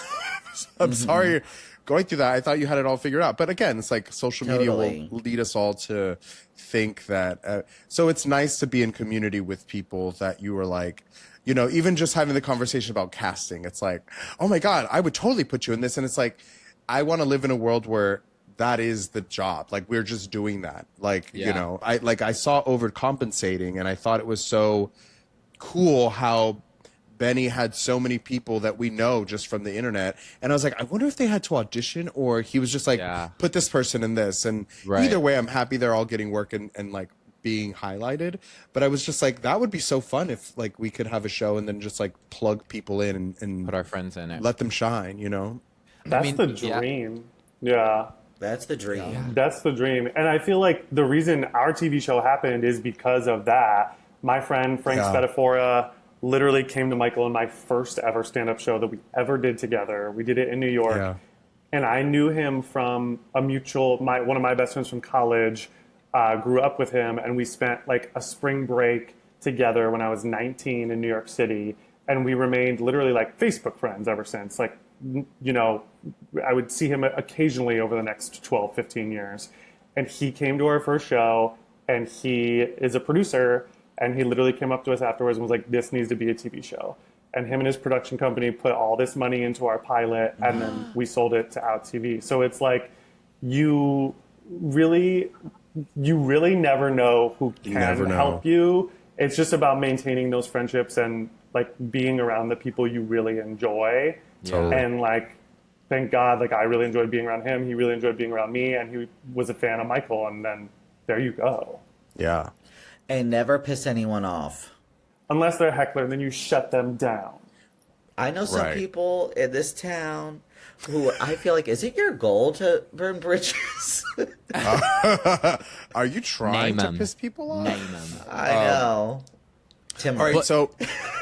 S3: I'm sorry you're going through that. I thought you had it all figured out. But again, it's like social media will lead us all to think that. So it's nice to be in community with people that you are like, you know, even just having the conversation about casting. It's like, oh my God, I would totally put you in this. And it's like, I want to live in a world where that is the job. Like we're just doing that. Like, you know, I saw Overcompensating, and I thought it was so cool how Benny had so many people that we know just from the internet, and I was like, I wonder if they had to audition or he was just like, put this person in this. And either way, I'm happy they're all getting work and like being highlighted. But I was just like, that would be so fun if like we could have a show and then just like plug people in and
S2: put our friends in it,
S3: let them shine. You know,
S5: that's the dream. Yeah.
S4: That's the dream.
S5: Yeah. That's the dream. And I feel like the reason our TV show happened is because of that. My friend Frank Spatafora literally came to Michael in my first ever stand-up show that we ever did together. We did it in New York. And I knew him from a mutual, one of my best friends from college, grew up with him, and we spent like a spring break together when I was 19 in New York City. And we remained literally like Facebook friends ever since. Like, you know, I would see him occasionally over the next 12, 15 years. And he came to our first show, and he is a producer. And he literally came up to us afterwards and was like, this needs to be a TV show. And him and his production company put all this money into our pilot, and then we sold it to Out TV. So it's like, you really never know who can help you. It's just about maintaining those friendships and like being around the people you really enjoy. And like, thank God, like I really enjoyed being around him. He really enjoyed being around me, and he was a fan of Michael. And then there you go.
S3: Yeah.
S4: And never piss anyone off.
S5: Unless they're a heckler, then you shut them down.
S4: I know some people in this town Who I feel like, is it your goal to burn bridges?
S3: Are you trying
S2: Name
S3: to
S2: 'em.
S3: piss people off?
S2: Name them.
S4: I know. Tim,
S3: All right, so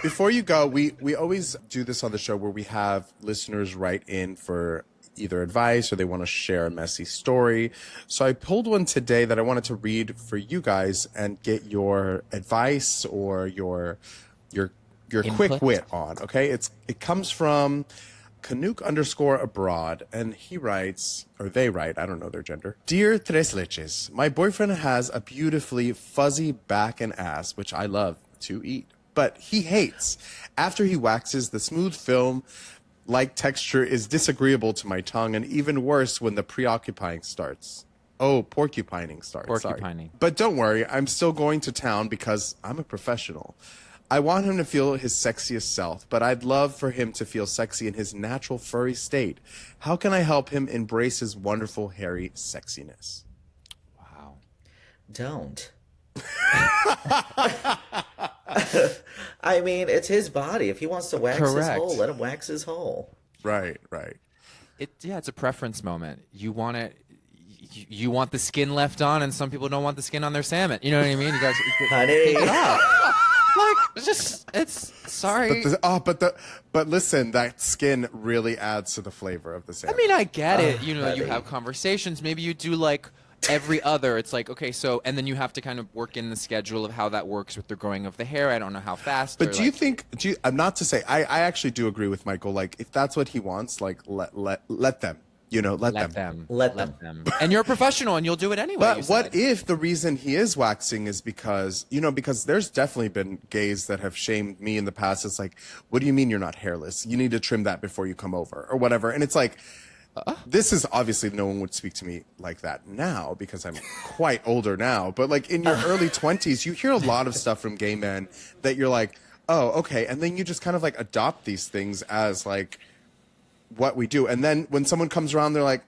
S3: before you go, we always do this on the show where we have listeners write in for either advice or they want to share a messy story. So I pulled one today that I wanted to read for you guys and get your advice or your quick
S2: Input.
S3: wit on. Okay, it comes from Canuck_abroad, and he writes, or they write, I don't know their gender. Dear Tres Leches, my boyfriend has a beautifully fuzzy back and ass, which I love to eat, but he hates. After he waxes, the smooth film-like texture is disagreeable to my tongue, and even worse when the preoccupying starts. Oh, porcupining starts.
S2: Porcupining.
S3: Sorry. But don't worry, I'm still going to town because I'm a professional. I want him to feel his sexiest self, but I'd love for him to feel sexy in his natural furry state. How can I help him embrace his wonderful hairy sexiness?
S2: Wow.
S4: don't. I mean, it's his body. If he wants to wax his
S2: Correct.
S4: hole, let him wax his hole.
S3: Right.
S2: It's a preference moment. You want it. You want the skin left on, and some people don't want the skin on their salmon. You know what I mean? You guys,
S4: Honey.
S2: like, it's sorry.
S3: But listen, that skin really adds to the flavor of the
S2: I
S3: salmon.
S2: mean, I get it. You know, you
S4: honey.
S2: have conversations. Maybe you do like every other. It's like, okay, so, and then you have to kind of work in the schedule of how that works with the growing of the hair. I don't know how fast.
S3: But
S2: or,
S3: do you
S2: like,
S3: think? Not to say. I actually do agree with Michael. Like, if that's what he wants, like let them. You know, let them.
S4: Let them.
S2: And you're a professional, and you'll do it anyway. you
S3: But what
S2: said.
S3: if the reason he is waxing is because, because there's definitely been gays that have shamed me in the past. It's like, what do you mean you're not hairless? You need to trim that before you come over or whatever. And it's like, this is obviously no one would speak to me like that now because I'm quite older now. But like in your early 20s, you hear a lot of stuff from gay men that you're like, oh, okay. And then you just kind of like adopt these things as like what we do. And then when someone comes around, they're like,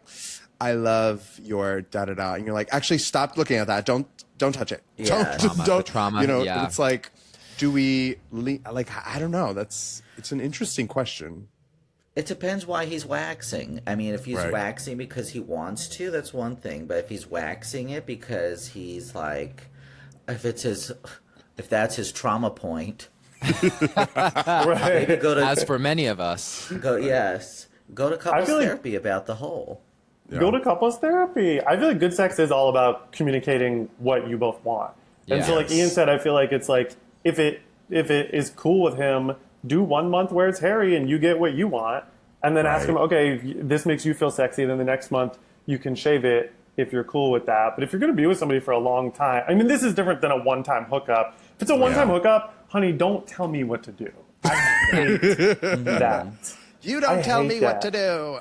S3: I love your da-da-da. And you're like, actually stop looking at that. Don't touch it.
S4: Yeah.
S2: The trauma, yeah.
S3: It's like, do we, I don't know. It's an interesting question.
S4: It depends why he's waxing. I mean, if he's
S3: Right.
S4: waxing because he wants to, that's one thing. But if he's waxing it because he's like, if that's his trauma point,
S5: Right.
S4: maybe go to
S2: As for many of us,
S4: go to couples
S5: feel like-
S4: therapy about the hole.
S5: Go to couples therapy. I feel like good sex is all about communicating what you both want. And so, like
S2: Yes.
S5: Ian said, I feel like it's like if it is cool with him, do 1 month where it's hairy and you get what you want, and then ask
S3: Right.
S5: him, okay, this makes you feel sexy. Then the next month you can shave it if you're cool with that. But if you're going to be with somebody for a long time, I mean, this is different than a one-time hookup. If it's a one-time hookup, honey, don't tell me what to do. I hate that.
S3: You don't
S5: I
S3: tell
S5: hate
S3: me
S5: that.
S3: what to do.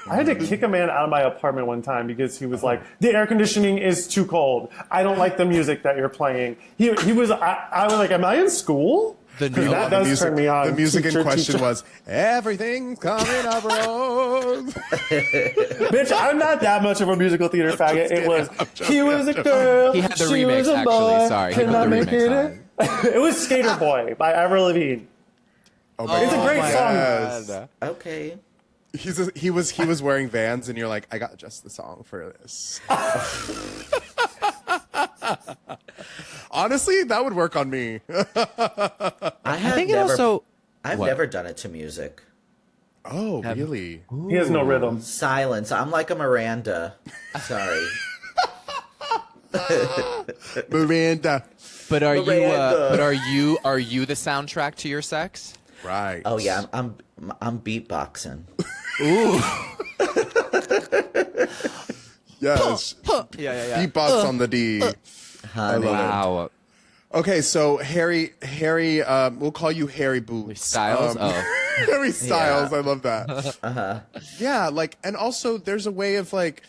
S5: I had to kick a man out of my apartment one time because he was like, the air conditioning is too cold. I don't like the music that you're playing. He was, I was like, am I in school?
S2: The
S5: 'Cause
S2: new-
S5: that
S2: the
S5: does turn me on.
S3: The music
S5: Teacher,
S3: in question
S5: teacher.
S3: was, everything's coming up rose.
S5: Bitch, I'm not that much of a musical theater faggot. It was, he was a girl.
S2: He had the
S5: she
S2: remix,
S5: was a
S2: actually.
S5: boy.
S2: Sorry, he
S5: Can
S2: put
S5: I
S2: the
S5: make
S2: remix
S5: it? It was Skater Boy by Avril Lavigne.
S3: Oh my
S5: It's a great song.
S3: Yes.
S4: Okay.
S3: He was wearing Vans, and you're like, I got just the song for this. Honestly, that would work on me.
S4: I
S2: think it also.
S4: I've
S2: What?
S4: never done it to music.
S3: Oh, really?
S5: He has no rhythm.
S4: Silence. I'm like a Miranda. Sorry.
S3: Miranda.
S2: But are
S4: Miranda.
S2: are you the soundtrack to your sex?
S3: Right.
S4: Oh yeah, I'm beatboxing.
S2: Ooh.
S3: Yes.
S2: Yeah.
S3: Beatbox on the D.
S4: Honey.
S2: Wow.
S3: Okay, so Harry, we'll call you Harry Boots.
S2: Styles?
S3: Harry Styles,
S4: Yeah.
S3: I love that. Yeah, like, and also there's a way of like,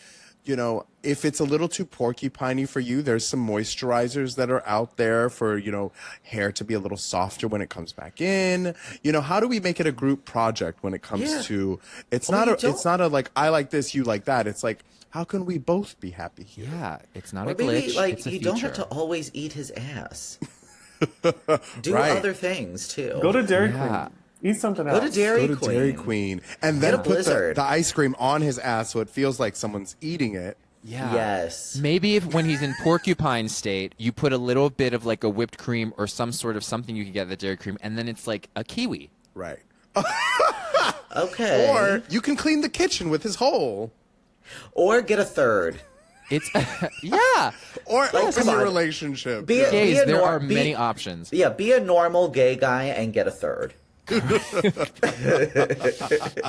S3: if it's a little too porcupiney for you, there's some moisturizers that are out there for, hair to be a little softer when it comes back in. How do we make it a group project when it comes
S4: Yeah.
S3: to, it's
S4: Or you
S3: it's not a like, I like this, you like that. It's like, how can we both be happy here?
S2: Yeah, it's not
S4: Or
S2: a glitch.
S4: maybe like
S2: it's a
S4: you
S2: feature.
S4: don't have to always eat his ass. Do
S3: Right.
S4: other things too.
S5: Go to Dairy
S2: Yeah.
S5: Queen. Eat something
S4: Go
S5: else.
S4: to Dairy
S3: Go to
S4: Queen.
S3: Dairy Queen. And then
S4: a
S3: put the
S4: Blizzard.
S3: ice cream on his ass so it feels like someone's eating it.
S2: Yeah.
S4: Yes.
S2: Maybe if when he's in porcupine state, you put a little bit of like a whipped cream or some sort of something you can get at the Dairy Cream, and then it's like a kiwi.
S3: Right.
S4: Okay.
S3: Or you can clean the kitchen with his hole.
S4: Or get a third.
S2: It's yeah.
S3: Or open
S4: come
S3: your
S4: on.
S3: relationship.
S4: Be a-
S2: Gays, there
S4: nor-
S2: are
S4: be-
S2: many options.
S4: Yeah, be a normal gay guy and get a third.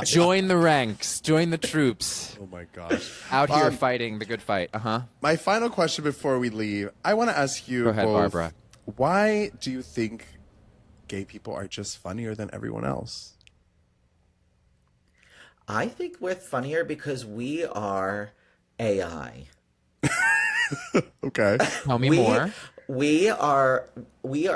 S2: Join the ranks. Join the troops.
S3: Oh my gosh.
S2: Out here fighting the good fight.
S3: My final question before we leave, I want to ask you
S2: Go ahead,
S3: both,
S2: Barbara.
S3: why do you think gay people are just funnier than everyone else?
S4: I think we're funnier because we are AI.
S3: Okay.
S2: Tell me
S4: we,
S2: more.
S4: We are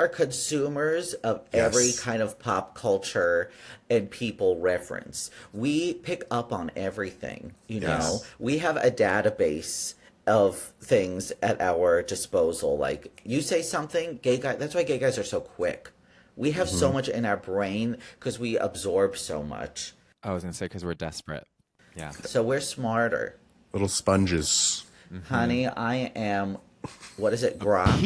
S4: consumers of every
S3: Yes.
S4: kind of pop culture and people reference. We pick up on everything, you know.
S3: Yes.
S4: We have a database of things at our disposal. Like you say something, gay guy, that's why gay guys are so quick. We have so much in our brain because we absorb so much.
S2: I was gonna say because we're desperate. Yeah.
S4: So we're smarter.
S3: Little sponges.
S4: Honey, I am, what is it, grok?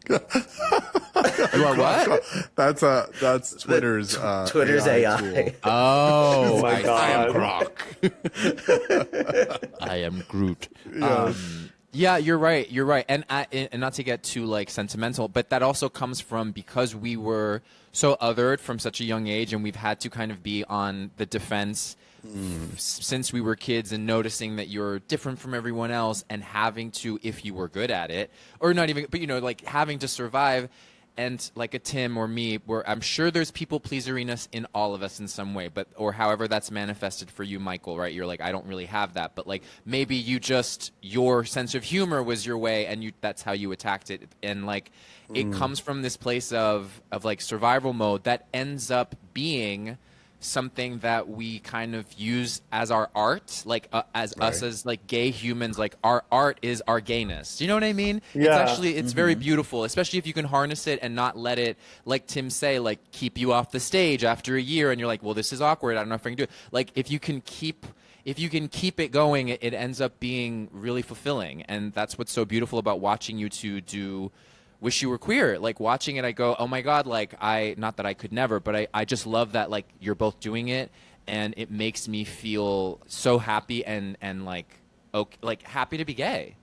S2: You are what?
S3: That's Twitter's
S4: Twitter's AI.
S3: tool.
S2: Oh,
S5: Oh my
S2: I
S5: God.
S2: I am Groot. Yeah, you're right. You're right. And not to get too like sentimental, but that also comes from because we were so othered from such a young age, and we've had to kind of be on the defense since we were kids, and noticing that you're different from everyone else, and having to, if you were good at it, or not even, but you know, like having to survive. And like a Tim or me, where I'm sure there's people pleaseriness in all of us in some way, but or however that's manifested for you, Michael, right? You're like, I don't really have that, but like maybe you just, your sense of humor was your way, and that's how you attacked it, and like it comes from this place of like survival mode that ends up being something that we kind of use as our art, like as us as like gay humans, like our art is our gayness. You know what I mean? It's
S5: Yeah.
S2: actually, it's very beautiful, especially if you can harness it and not let it, like Tim say, like keep you off the stage after a year and you're like, well, this is awkward, I don't know if I can do it. Like if you can keep it going, it ends up being really fulfilling. And that's what's so beautiful about watching you two do Wish You Were Queer. Like watching it, I go, oh my God, like not that I could never, but I just love that like you're both doing it, and it makes me feel so happy and like okay, like happy to be gay.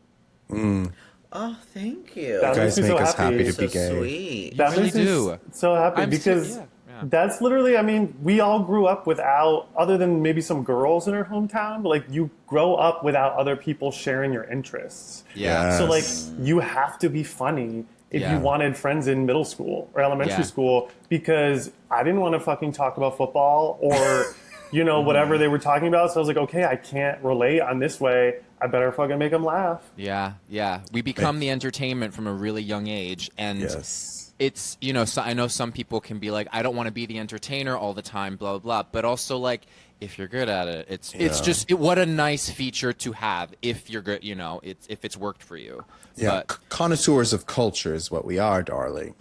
S4: Oh, thank you.
S5: That
S3: You guys
S5: makes me so
S3: make us happy
S5: happy.
S3: to
S4: so
S3: be gay.
S4: sweet.
S5: That
S2: really
S5: makes me
S2: do.
S5: so happy
S2: I'm so-
S5: because
S2: yeah.
S5: that's literally, I mean, we all grew up without, other than maybe some girls in our hometown, but like you grow up without other people sharing your interests.
S2: Yeah.
S5: So like
S3: Yes.
S5: you have to be funny if
S2: Yeah.
S5: you wanted friends in middle school or elementary
S2: Yeah.
S5: school, because I didn't want to fucking talk about football or, you know, whatever they were talking about. So I was like, okay, I can't relate on this way. I better fucking make them laugh.
S2: Yeah, yeah. We become the entertainment from a really young age, and
S3: Yes.
S2: it's, you know, so I know some people can be like, I don't want to be the entertainer all the time, blah, blah, blah. But also, like, if you're good at it, it's just what a nice feature to have if you're good, you know, if it's worked for you.
S3: Yeah.
S2: But,
S3: Connoisseurs of culture is what we are, darling.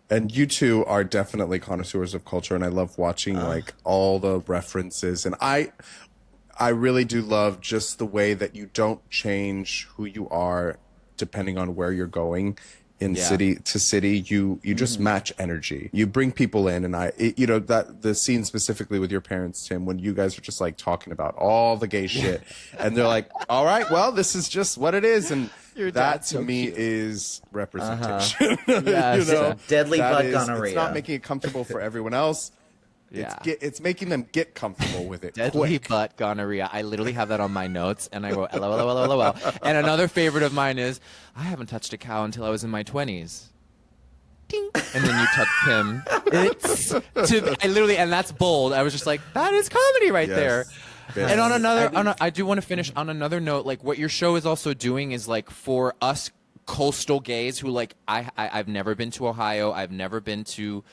S3: And you two are definitely connoisseurs of culture, and I love watching like all the references. And I really do love just the way that you don't change who you are depending on where you're going in city to city. You just match energy. You bring people in, and you know, that the scene specifically with your parents, Tim, when you guys are just like talking about all the gay shit, and they're like, "All right, well, this is just what it is," and that
S2: dad's
S3: to
S2: so
S3: me
S2: cute.
S3: is representation.
S2: Yes.
S3: You know,
S4: Deadly
S3: that
S4: butt
S3: is-
S4: gonorrhea.
S3: It's not making it comfortable for everyone else.
S2: Yeah.
S3: It's making them get comfortable with it.
S2: Deadly
S3: quick.
S2: butt gonorrhea. I literally have that on my notes, and I go, LOL. And another favorite of mine is, I haven't touched a cow until I was in my 20s. Ding. And then you touch him. I literally, and that's bold. I was just like, that is comedy right
S3: Yes.
S2: there.
S3: Yes.
S2: And on another, I do want to finish on another note. Like what your show is also doing is like for us coastal gays who like, I've never been to Ohio. I've never been to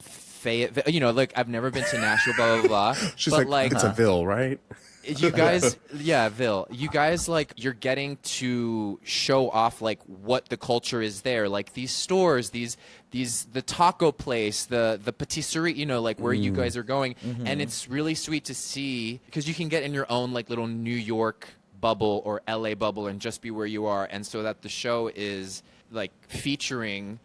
S2: Fayetteville, you know, like I've never been to Nashville, blah, blah, blah.
S3: She's
S2: but
S3: like, it's a Ville, right?
S2: You guys, yeah, Vil, you guys, like, you're getting to show off, like, what the culture is there. Like, these stores, the taco place, the patisserie, you know, like, where you guys are going. And it's really sweet to see, because you can get in your own, like, little New York bubble or LA bubble and just be where you are. And so that the show is, like, featuring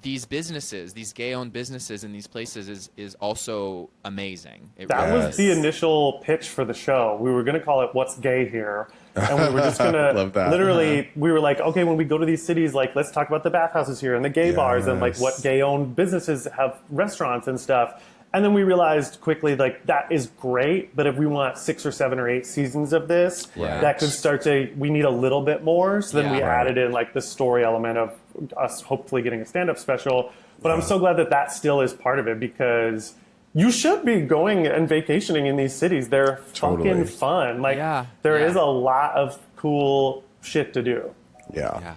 S2: these businesses, these gay-owned businesses in these places is also amazing.
S5: That was the initial pitch for the show. We were going to call it "What's Gay Here," and we were just going to literally. We were like, okay, when we go to these cities, like, let's talk about the bathhouses here and the gay bars and like what gay-owned businesses have restaurants and stuff. And then we realized quickly, like, that is great, but if we want 6 or 7 or 8 seasons of this, that could start to, we need a little bit more. So then we added in, like, the story element of us hopefully getting a stand-up special. But I'm so glad that that still is part of it, because you should be going and vacationing in these cities. They're fucking fun. Like, there is a lot of cool shit to do.
S3: Yeah.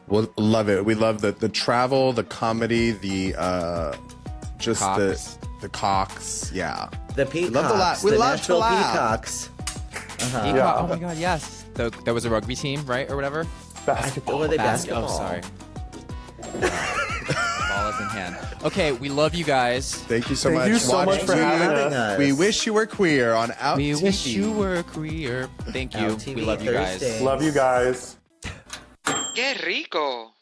S3: We'll love it. We love the travel, the comedy, the just
S2: Cox.
S3: the cocks,
S4: The peacocks.
S3: We
S4: the
S3: love
S4: natural
S3: to laugh.
S4: peacocks.
S2: Yeah. Oh my God, yes. That was a rugby team, right, or whatever.
S5: Basketball.
S4: Were they basketball?
S2: Oh, sorry. Ball is in hand. Okay, we love you guys.
S3: Thank you so much.
S5: Thank you so much for having
S4: us.
S3: We wish you were queer on Out
S2: We
S3: TV.
S2: wish you were queer. Thank you.
S4: Out TV
S2: We love you guys.
S4: Thursdays.
S5: Love you guys.
S1: Qué rico.